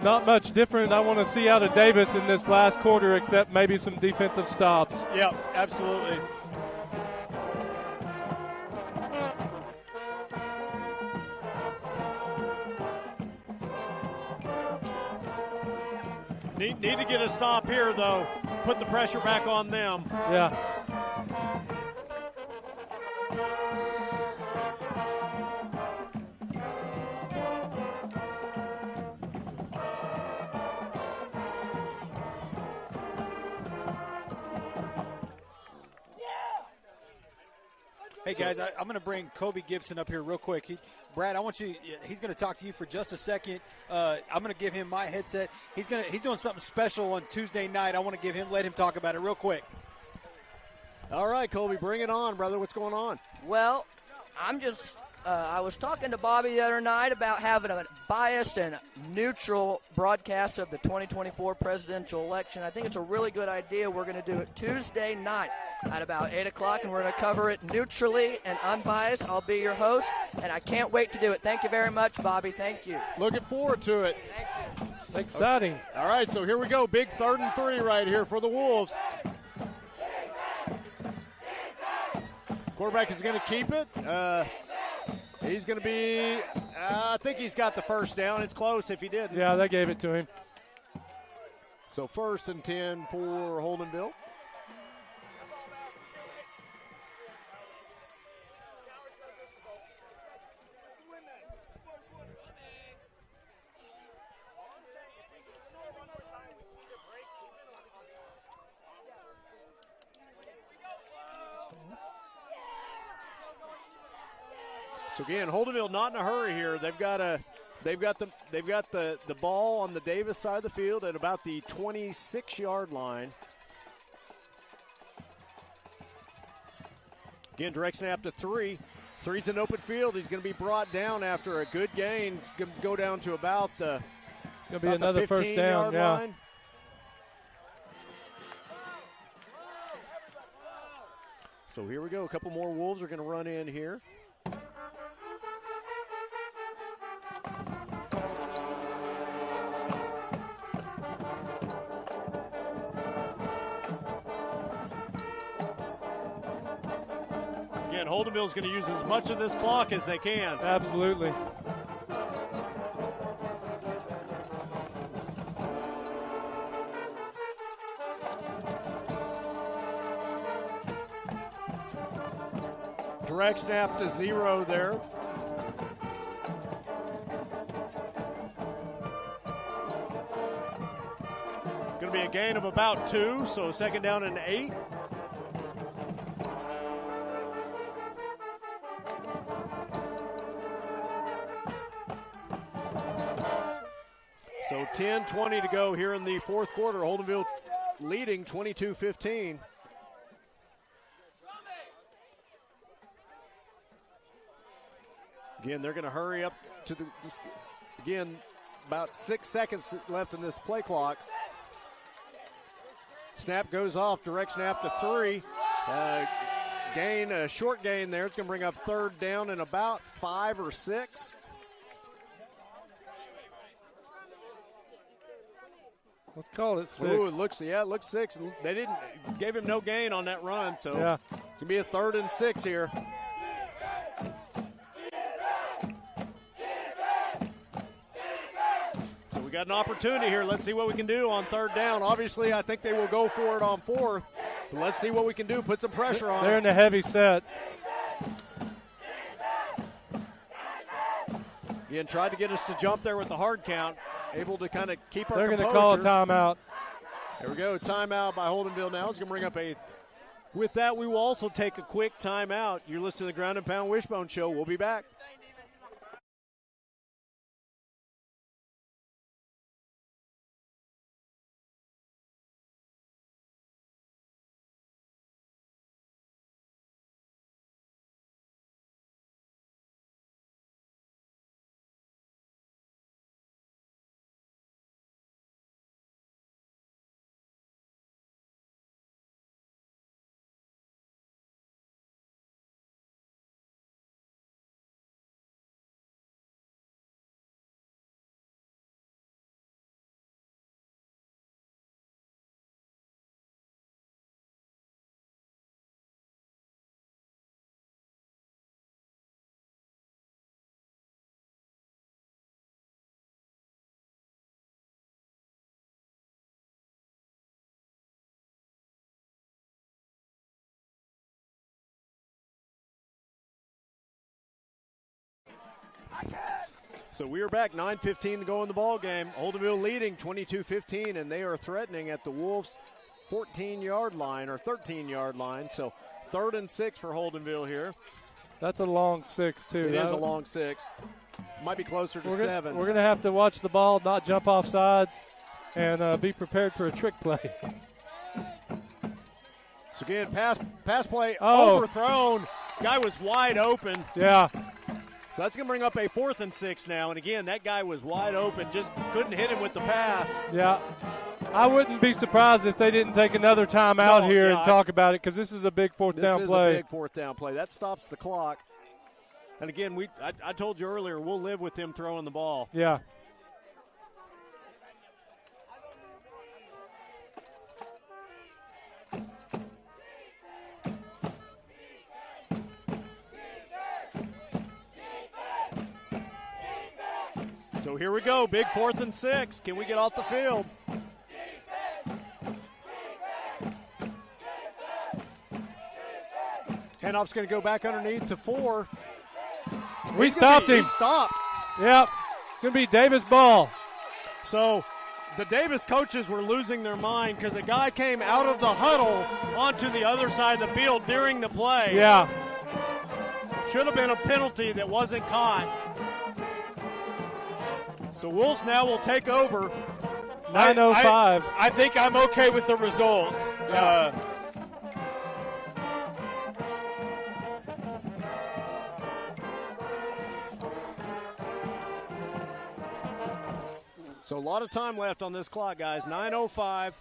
S2: Not much different I want to see out of Davis in this last quarter except maybe some defensive stops.
S3: Yeah, absolutely.
S1: Need to get a stop here, though. Put the pressure back on them.
S2: Yeah.
S3: Hey, guys, I'm going to bring Kobe Gibson up here real quick. Brad, he's going to talk to you for just a second. I'm going to give him my headset. He's doing something special on Tuesday night. I want to let him talk about it real quick.
S1: All right, Kobe, bring it on, brother. What's going on?
S4: Well, I was talking to Bobby the other night about having a biased and neutral broadcast of the 2024 presidential election. I think it's a really good idea. We're going to do it Tuesday night at about 8 o'clock, and we're going to cover it neutrally and unbiased. I'll be your host, and I can't wait to do it. Thank you very much, Bobby. Thank you.
S1: Looking forward to it.
S4: Thank you.
S2: Exciting.
S1: Okay. All right, so here we go. Big 3rd and 3 right here for the Wolves. Quarterback is going to keep it. He's going to be, I think he's got the first down. It's close if he didn't.
S2: Yeah, they gave it to him.
S1: So 1st and 10 for Holdenville. So again, Holdenville not in a hurry here. They've got the ball on the Davis side of the field at about the 26-yard line. Again, direct snap to 3. 3's in open field. He's going to be brought down after a good gain. It's going to go down to about the
S2: going to be another first down. Yeah.
S1: Line. So here we go. A couple more Wolves are going to run in here. Holdenville's going to use as much of this clock as they can.
S2: Absolutely.
S1: Direct snap to 0 there. Going to be a gain of about 2, so 2nd down and 8. So 10-20 to go here in the 4th quarter. Holdenville leading 22-15. Again, they're going to hurry up to the, again, about 6 seconds left in this play clock. Snap goes off, direct snap to 3. Gain, a short gain there. It's going to bring up 3rd down and about 5 or 6.
S2: Let's call it 6.
S1: Ooh, it looks 6. They gave him no gain on that run, so
S2: yeah.
S1: It's going to be a 3rd and 6 here. So we got an opportunity here. Let's see what we can do on 3rd down. Obviously, I think they will go for it on 4th. But let's see what we can do. Put some pressure on.
S2: They're in a heavy set.
S1: Again, tried to get us to jump there with the hard count. Able to kind of keep our
S2: They're
S1: composure.
S2: going to call a timeout.
S1: There we go. Timeout by Holdenville now. It's going to bring up a. With that, we will also take a quick timeout. You're listening to the Ground and Pound Wishbone Show. We'll be back. So we are back, 9:15 to go in the ball game. Holdenville leading 22-15, and they are threatening at the Wolves' 14-yard line or 13-yard line. So 3rd and 6 for Holdenville here.
S2: That's a long 6, too.
S1: It is a long 6. Might be closer to 7.
S2: We're going to have to watch the ball, not jump off sides, and be prepared for a trick play.
S1: So again, pass play overthrown. Guy was wide open.
S2: Yeah.
S1: So that's going to bring up a 4th and 6 now. And again, that guy was wide open, just couldn't hit him with the pass.
S2: Yeah. I wouldn't be surprised if they didn't take another timeout here and talk about it, because this is a big 4th down play.
S1: This is a big 4th down play. That stops the clock. And again, I told you earlier, we'll live with him throwing the ball.
S2: Yeah.
S1: So here we go, big 4th and 6. Can we get off the field? Handoff's going to go back underneath to 4.
S2: We stopped him.
S1: He stopped.
S2: Yep. It's going to be Davis ball.
S1: So the Davis coaches were losing their mind because a guy came out of the huddle onto the other side of the field during the play.
S2: Yeah.
S1: Should have been a penalty that wasn't caught. So Wolves now will take over.
S2: 9:05.
S3: I think I'm okay with the result.
S1: So a lot of time left on this clock, guys. 9:05.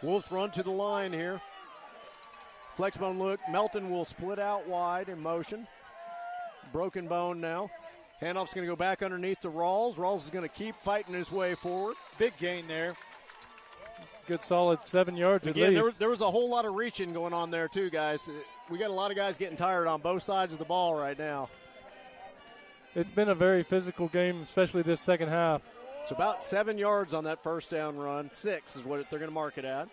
S1: Wolves run to the line here. Flexbone look. Melton will split out wide in motion. Broken bone now. Handoff's going to go back underneath to Rawls. Rawls is going to keep fighting his way forward.
S3: Big gain there.
S2: Good solid 7 yards at least.
S1: There was a whole lot of reaching going on there too, guys. We got a lot of guys getting tired on both sides of the ball right now.
S2: It's been a very physical game, especially this second half.
S1: It's about 7 yards on that 1st down run. 6 is what they're going to mark it at.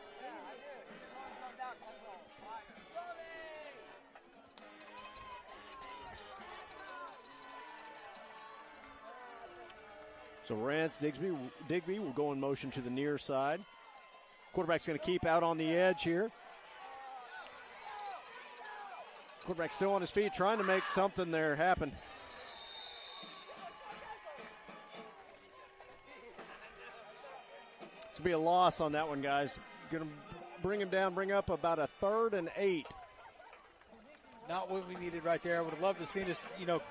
S1: So Rance Digby will go in motion to the near side. Quarterback's going to keep out on the edge here. Quarterback still on his feet, trying to make something there happen. It's going to be a loss on that one, guys. Going to bring him down, bring up about a 3rd and 8.
S3: Not what we needed right there. I would have loved to see us,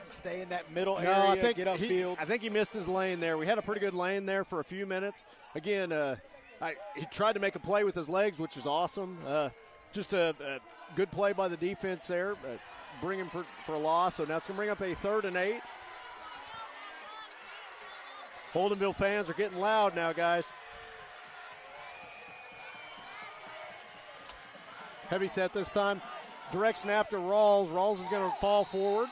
S3: stay in that middle area, get upfield.
S1: I think he missed his lane there. We had a pretty good lane there for a few minutes. Again, he tried to make a play with his legs, which is awesome. Just a good play by the defense there. Bring him for a loss. So now it's going to bring up a 3rd and 8. Holdenville fans are getting loud now, guys. Heavy set this time. Direct snap to Rawls. Rawls is going to fall forward.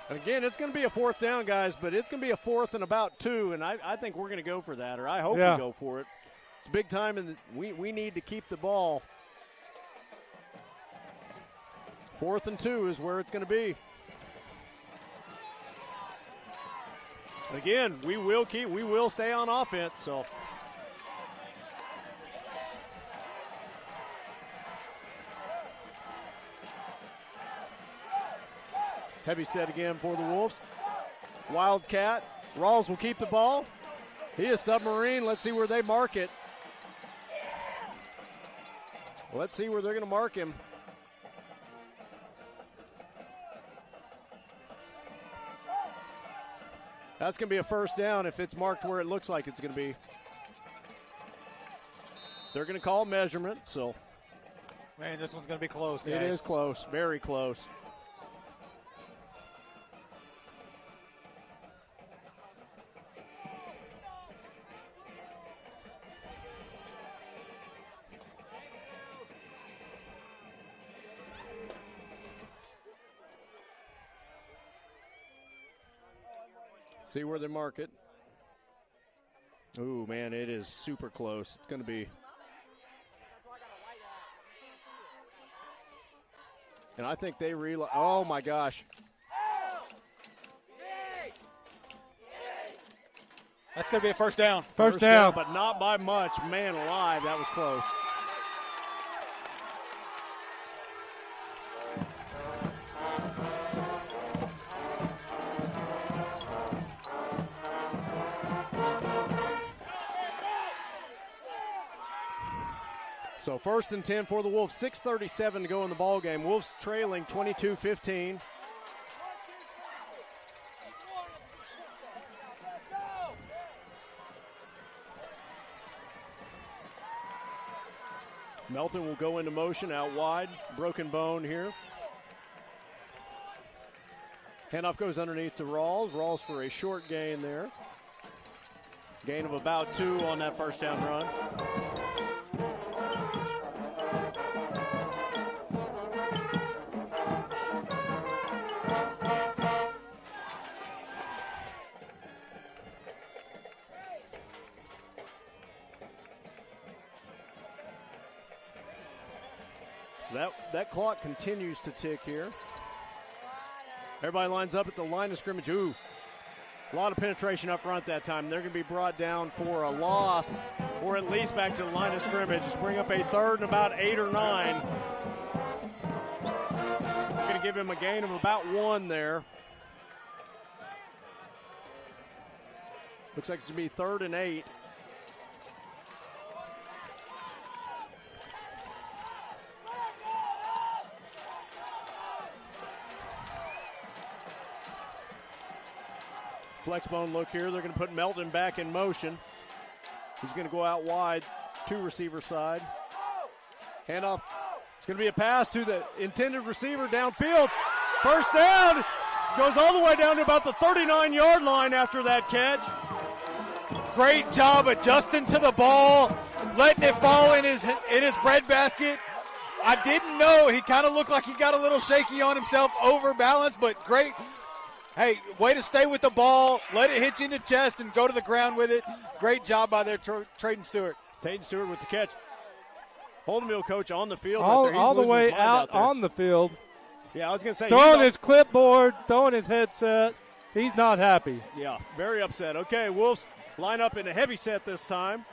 S1: And again, it's going to be a 4th down, guys, but it's going to be a 4th and about 2, and I think we're going to go for that, or I hope we go for it. It's big time, and we need to keep the ball. 4th and 2 is where it's going to be. Again, we will stay on offense, so. Heavy set again for the Wolves. Wildcat. Rawls will keep the ball. He is submarine. Let's see where they mark it. Let's see where they're going to mark him. That's going to be a 1st down if it's marked where it looks like it's going to be. They're going to call measurement, so.
S3: Man, this one's going to be close, guys.
S1: It is close, very close. See where they mark it. Ooh, man, it is super close. It's going to be. And I think they realize. Oh, my gosh.
S3: That's going to be a 1st down.
S2: First down.
S1: But not by much. Man alive, that was close. So 1st and 10 for the Wolves. 6:37 to go in the ball game. Wolves trailing 22-15. Melton will go into motion out wide. Broken bone here. Handoff goes underneath to Rawls. Rawls for a short gain there. Gain of about 2 on that 1st down run. So that clock continues to tick here. Everybody lines up at the line of scrimmage. Ooh, a lot of penetration up front that time. They're going to be brought down for a loss, or at least back to the line of scrimmage. Just bring up a 3rd and about 8 or 9. Going to give him a gain of about 1 there. Looks like it's going to be 3rd and 8. Flexbone look here. They're going to put Melton back in motion. He's going to go out wide, 2 receiver side. Handoff. It's going to be a pass to the intended receiver downfield. 1st down. Goes all the way down to about the 39-yard line after that catch.
S3: Great job adjusting to the ball, letting it fall in his breadbasket. I didn't know. He kind of looked like he got a little shaky on himself, overbalanced, but great. Hey, way to stay with the ball, let it hit you in the chest, and go to the ground with it. Great job by there, Trayden Stewart.
S1: Trayden Stewart with the catch. Holdenville coach on the field.
S2: All the way out on the field.
S1: Yeah, I was going to say.
S2: Throwing his clipboard, throwing his headset. He's not happy.
S1: Yeah, very upset. Okay, Wolves line up in a heavy set this time.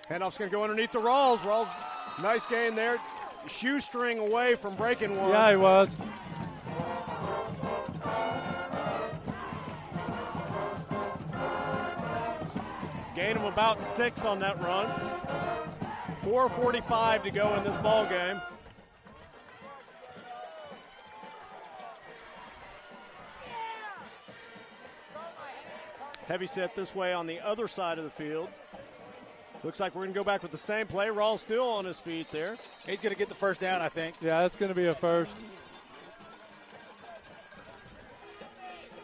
S1: Handoff's going to go underneath the Rawls. Rawls, nice gain there. Shoestring away from breaking one.
S2: Yeah, he was.
S1: Gain of about 6 on that run. 4:45 to go in this ball game. Heavy set this way on the other side of the field. Looks like we're going to go back with the same play. Rawls still on his feet there.
S3: He's going to get the first down, I think.
S2: Yeah, it's going to be a first.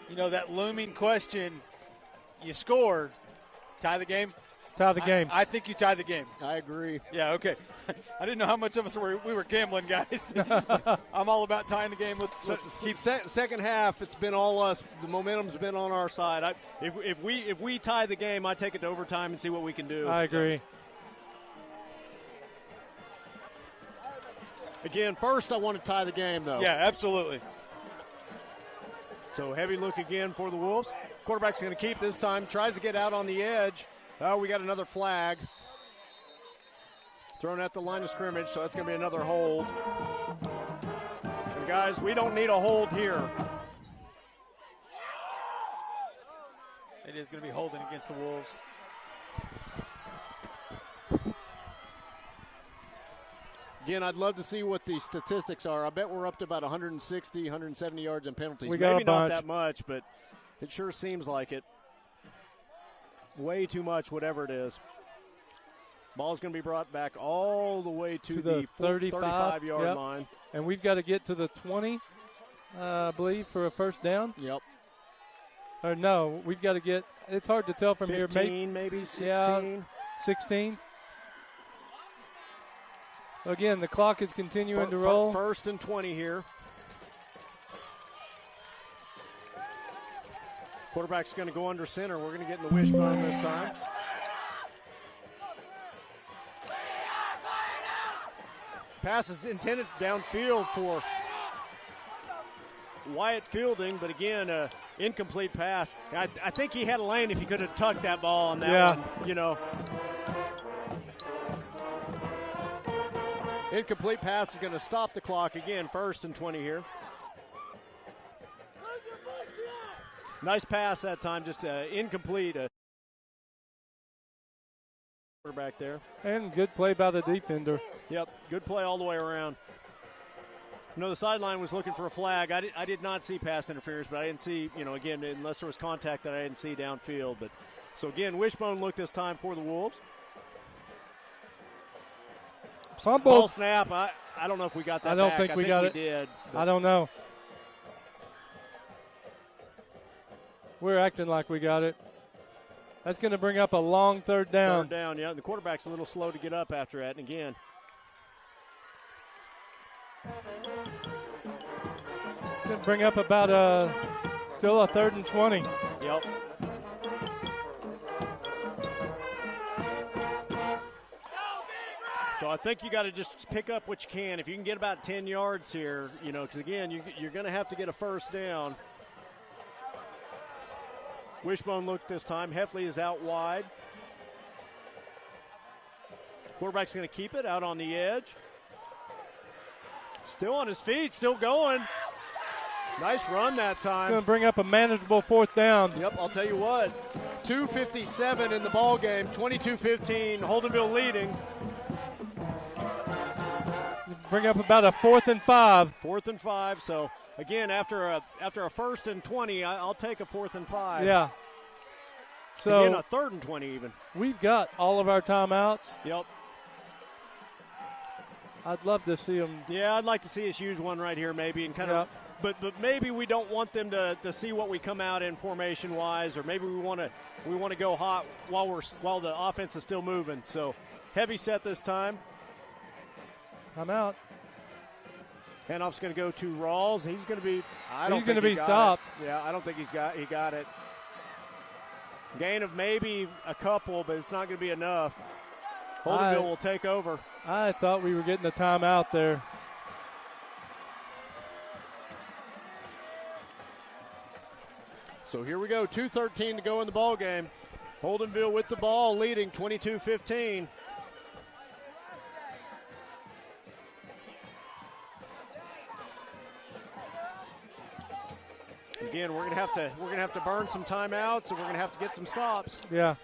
S3: You know, that looming question, you score, tie the game?
S2: Tie the game.
S3: I think you tie the game.
S1: I agree.
S3: Yeah, okay. I didn't know how much of us we were gambling, guys. I'm all about tying the game. Let's keep.
S1: Second half, it's been all us. The momentum's been on our side. If we tie the game, I take it to overtime and see what we can do.
S2: I agree.
S1: Again, first I want to tie the game, though.
S3: Yeah, absolutely.
S1: So heavy look again for the Wolves. Quarterback's going to keep this time. Tries to get out on the edge. Oh, we got another flag. Thrown at the line of scrimmage, so that's going to be another hold. And guys, we don't need a hold here.
S3: It is going to be holding against the Wolves.
S1: Again, I'd love to see what the statistics are. I bet we're up to about 160, 170 yards in penalties.
S2: We got
S1: Maybe
S2: a
S1: not
S2: bunch.
S1: that much, but it sure seems like it. Way too much, whatever it is. Ball's going to be brought back all the way to the 35-yard line.
S2: And we've got to get to the 20, I believe, for a first down.
S1: Yep.
S2: Or no, we've got to get – it's hard to tell from
S1: 15,
S2: here.
S1: maybe 16.
S2: Yeah, 16. Again, the clock is continuing to roll.
S1: First and 20 here. Quarterback's going to go under center. We're going to get in the wishbone this time. Pass is intended downfield for Wyatt Fielding, but again, incomplete pass. I think he had a lane if he could have tucked that ball on that one, you know. Incomplete pass is going to stop the clock again. First and 20 here. Nice pass that time, just incomplete. Quarterback there.
S2: And good play by the defender.
S1: Yep, good play all the way around. You know, the sideline was looking for a flag. I did not see pass interference, but I didn't see, you know, again, unless there was contact that I didn't see downfield. But so, again, wishbone look this time for the Wolves. Ball snap. I don't know if we got that
S2: I don't
S1: back.
S2: think we got it.
S1: Did.
S2: I don't know. We're acting like we got it. That's going to bring up a long third down.
S1: Third down, yeah. The quarterback's a little slow to get up after that. And again,
S2: going to bring up about still a 3rd and 20.
S1: Yep. So I think you got to just pick up what you can. If you can get about 10 yards here, you know, because again, you're going to have to get a first down. Wishbone look this time. Heffley is out wide. Quarterback's going to keep it out on the edge. Still on his feet, still going. Nice run that time.
S2: Going to bring up a manageable 4th down.
S1: Yep, I'll tell you what. 2:57 in the ball game. 22-15. Holdenville leading.
S2: Bring up about a 4th and 5.
S1: 4th and 5. So again, after a 1st and 20, I'll take a 4th and 5.
S2: Yeah. So
S1: again, a 3rd and 20 even.
S2: We've got all of our timeouts.
S1: Yep.
S2: I'd love to see them.
S1: Yeah, I'd like to see us use one right here maybe and kind of. But maybe we don't want them to see what we come out in formation wise, or maybe we want to go hot while the offense is still moving. So heavy set this time.
S2: I'm out.
S1: Handoff's going to go to Rawls. He's going to be.
S2: He's going to be stopped.
S1: Yeah, I don't think he got it. Gain of maybe a couple, but it's not going to be enough. Holdenville will take over.
S2: I thought we were getting a timeout there.
S1: So here we go, 2:13 to go in the ball game. Holdenville with the ball, leading 22-15. Again, we're gonna have to burn some timeouts, and we're gonna have to get some stops.
S2: Yeah.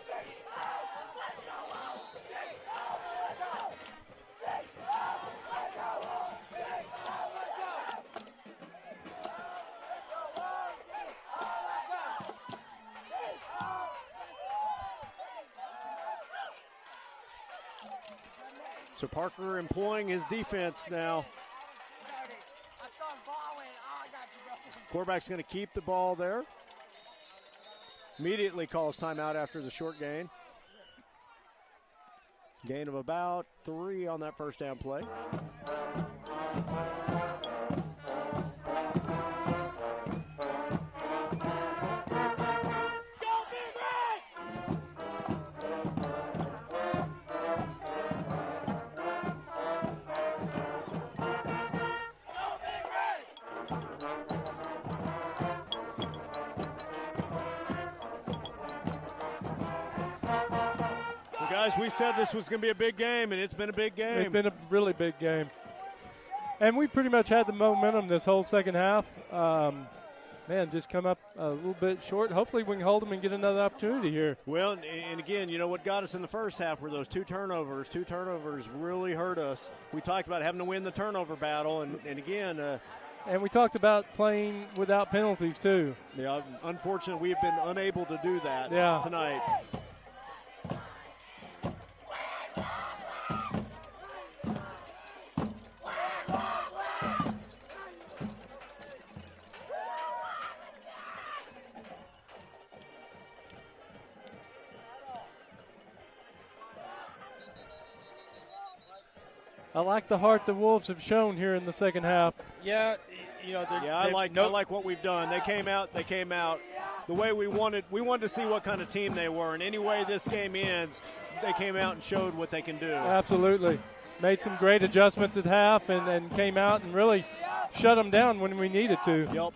S1: So Parker employing his defense now. Quarterback's going to keep the ball there. Immediately calls timeout after the short gain. Gain of about 3 on that first down play. Guys, we said this was going to be a big game, and it's been a big game.
S2: It's been a really big game. And we pretty much had the momentum this whole second half. Just come up a little bit short. Hopefully we can hold them and get another opportunity here.
S1: Well, and again, you know what got us in the first half were those 2 turnovers. 2 turnovers really hurt us. We talked about having to win the turnover battle, and again.
S2: And we talked about playing without penalties, too.
S1: Yeah, unfortunately, we have been unable to do that tonight.
S2: I like the heart the Wolves have shown here in the second half.
S3: Yeah,
S1: I like what we've done. They came out the way we wanted. We wanted to see what kind of team they were, and any way this game ends, they came out and showed what they can do.
S2: Absolutely. Made some great adjustments at half and came out and really shut them down when we needed to.
S1: Yep.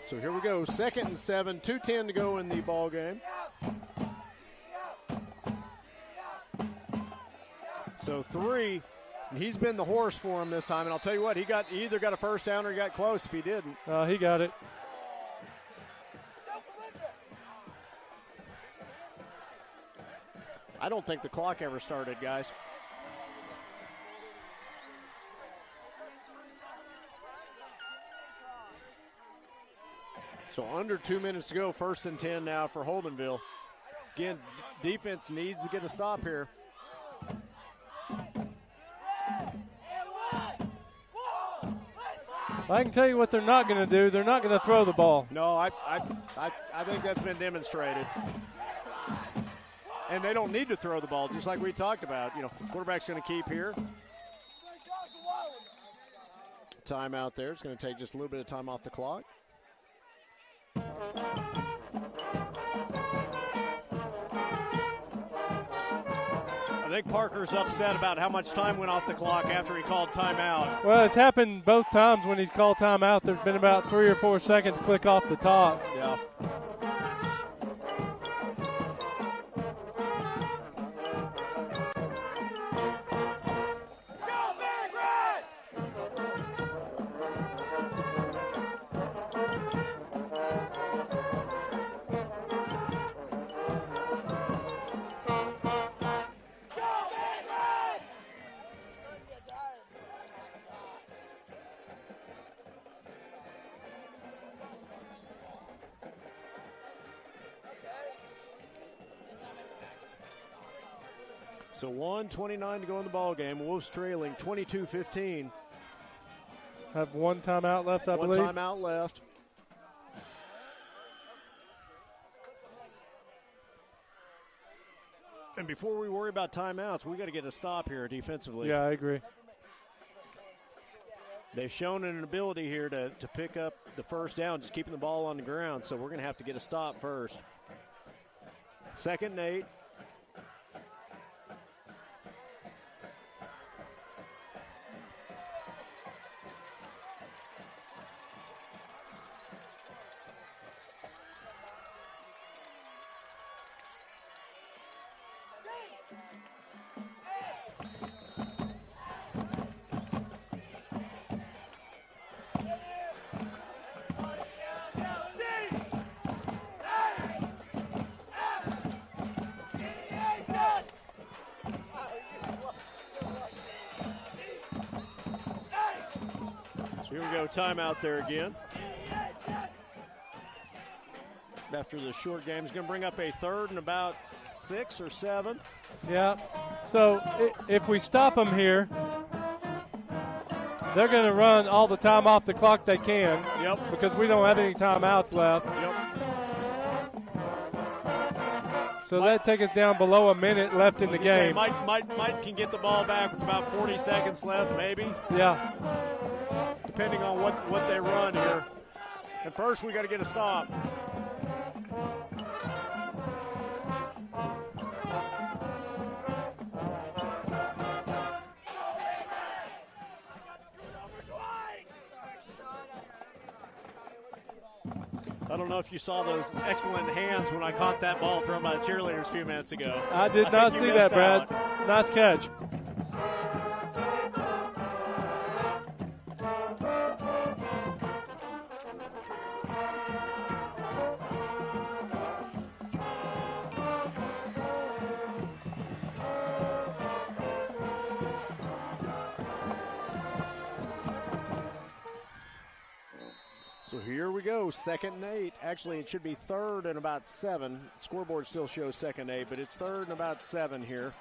S1: So here we go, 2nd and 7, 2:10 to go in the ball game. So 3, and he's been the horse for him this time. And I'll tell you what, he either got a first down or he got close if he didn't.
S2: He got it.
S1: I don't think the clock ever started, guys. So under 2 minutes to go, 1st and 10 now for Holdenville. Again, defense needs to get a stop here.
S2: I can tell you what they're not going to do. They're not going to throw the ball.
S1: No, I think that's been demonstrated. And they don't need to throw the ball, just like we talked about. Quarterback's going to keep here. Timeout there. It's going to take just a little bit of time off the clock. I think Parker's upset about how much time went off the clock after he called timeout.
S2: Well, it's happened both times when he's called timeout. There's been about 3 or 4 seconds click off the top.
S1: Yeah. So 1:29 to go in the ball game. Wolves trailing 22-15.
S2: Have one timeout left, I believe.
S1: One timeout left. And before we worry about timeouts, we got to get a stop here defensively.
S2: Yeah, I agree.
S1: They've shown an ability here to pick up the first down, just keeping the ball on the ground, so we're going to have to get a stop first. 2nd and 8. Here we go, timeout there again. After the short game, is going to bring up a 3rd and about 6 or 7.
S2: Yeah. So if we stop them here, they're going to run all the time off the clock they can.
S1: Yep.
S2: Because we don't have any timeouts left.
S1: Yep.
S2: So that takes us down below a minute left in the game.
S1: Mike can get the ball back with about 40 seconds left, maybe.
S2: Yeah.
S1: Depending on what they run here. And first, we got to get a stop. I don't know if you saw those excellent hands when I caught that ball from cheerleaders a few minutes ago.
S2: I did not see that, Brad. Nice catch.
S1: So here we go, 2nd and 8. Actually, it should be 3rd and about 7. Scoreboard still shows 2nd and 8, but it's 3rd and about 7 here.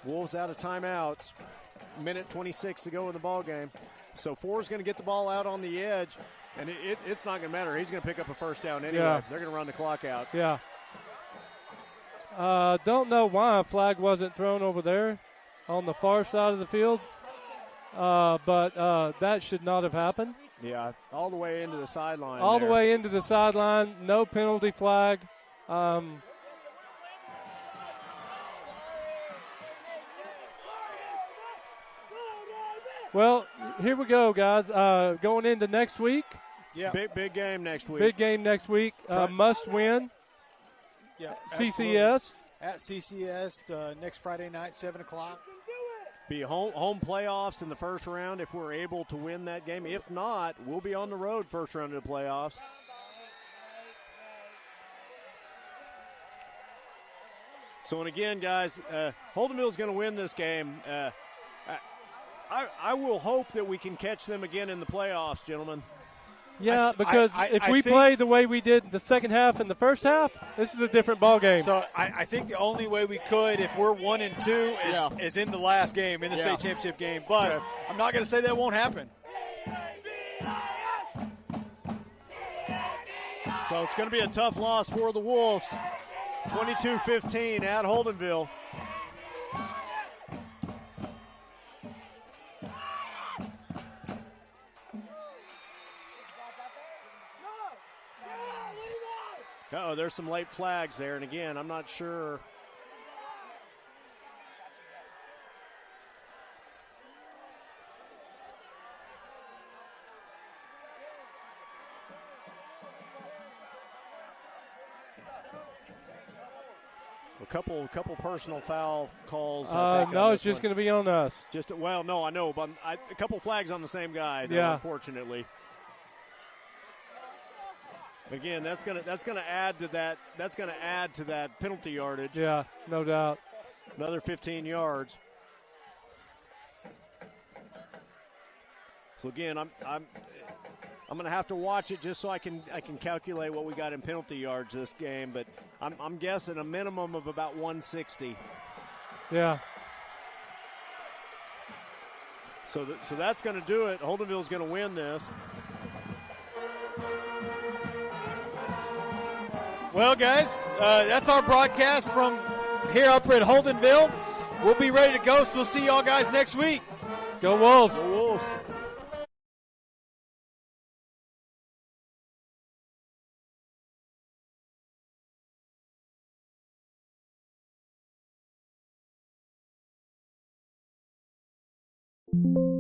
S1: Wolves out of timeouts. Minute 26 to go in the ball game. So Ford's going to get the ball out on the edge, and it's not going to matter. He's going to pick up a first down anyway.
S2: Yeah.
S1: They're going to run the clock out.
S2: Yeah. Don't know why a flag wasn't thrown over there on the far side of the field, but that should not have happened.
S1: Yeah, all the way into the sideline.
S2: All the way into the sideline, no penalty flag. Well, here we go, guys. Going into next week.
S1: Yeah, big game next week.
S2: Big game next week. Must win.
S3: Yeah,
S2: CCS.
S3: At CCS next Friday night, 7 o'clock.
S1: Be home playoffs in the first round if we're able to win that game. If not, we'll be on the road first round of the playoffs. So, and again, guys, Holdenville is going to win this game. I will hope that we can catch them again in the playoffs, gentlemen.
S2: Yeah, because if we play the way we did the second half and the first half, this is a different ball game.
S3: So I think the only way we could, if we're 1-2, is in the last game, in the state championship game. But I'm not going to say that won't happen.
S1: So it's going to be a tough loss for the Wolves. 22-15 at Holdenville. Oh, there's some late flags there, and again, I'm not sure. A couple personal foul calls.
S2: No, it's just going to be on us.
S1: No, I know, but a couple flags on the same guy. Though,
S2: yeah,
S1: unfortunately. Again, that's gonna add to that. That's gonna add to that penalty yardage.
S2: Yeah, no doubt.
S1: Another 15 yards. So again, I'm gonna have to watch it just so I can calculate what we got in penalty yards this game. But I'm guessing a minimum of about 160.
S2: Yeah.
S1: So that's gonna do it. Holdenville's gonna win this.
S3: Well, guys, that's our broadcast from here up at Holdenville. We'll be ready to go, so we'll see y'all guys next week.
S2: Go Wolves.
S1: Go Wolves.
S5: You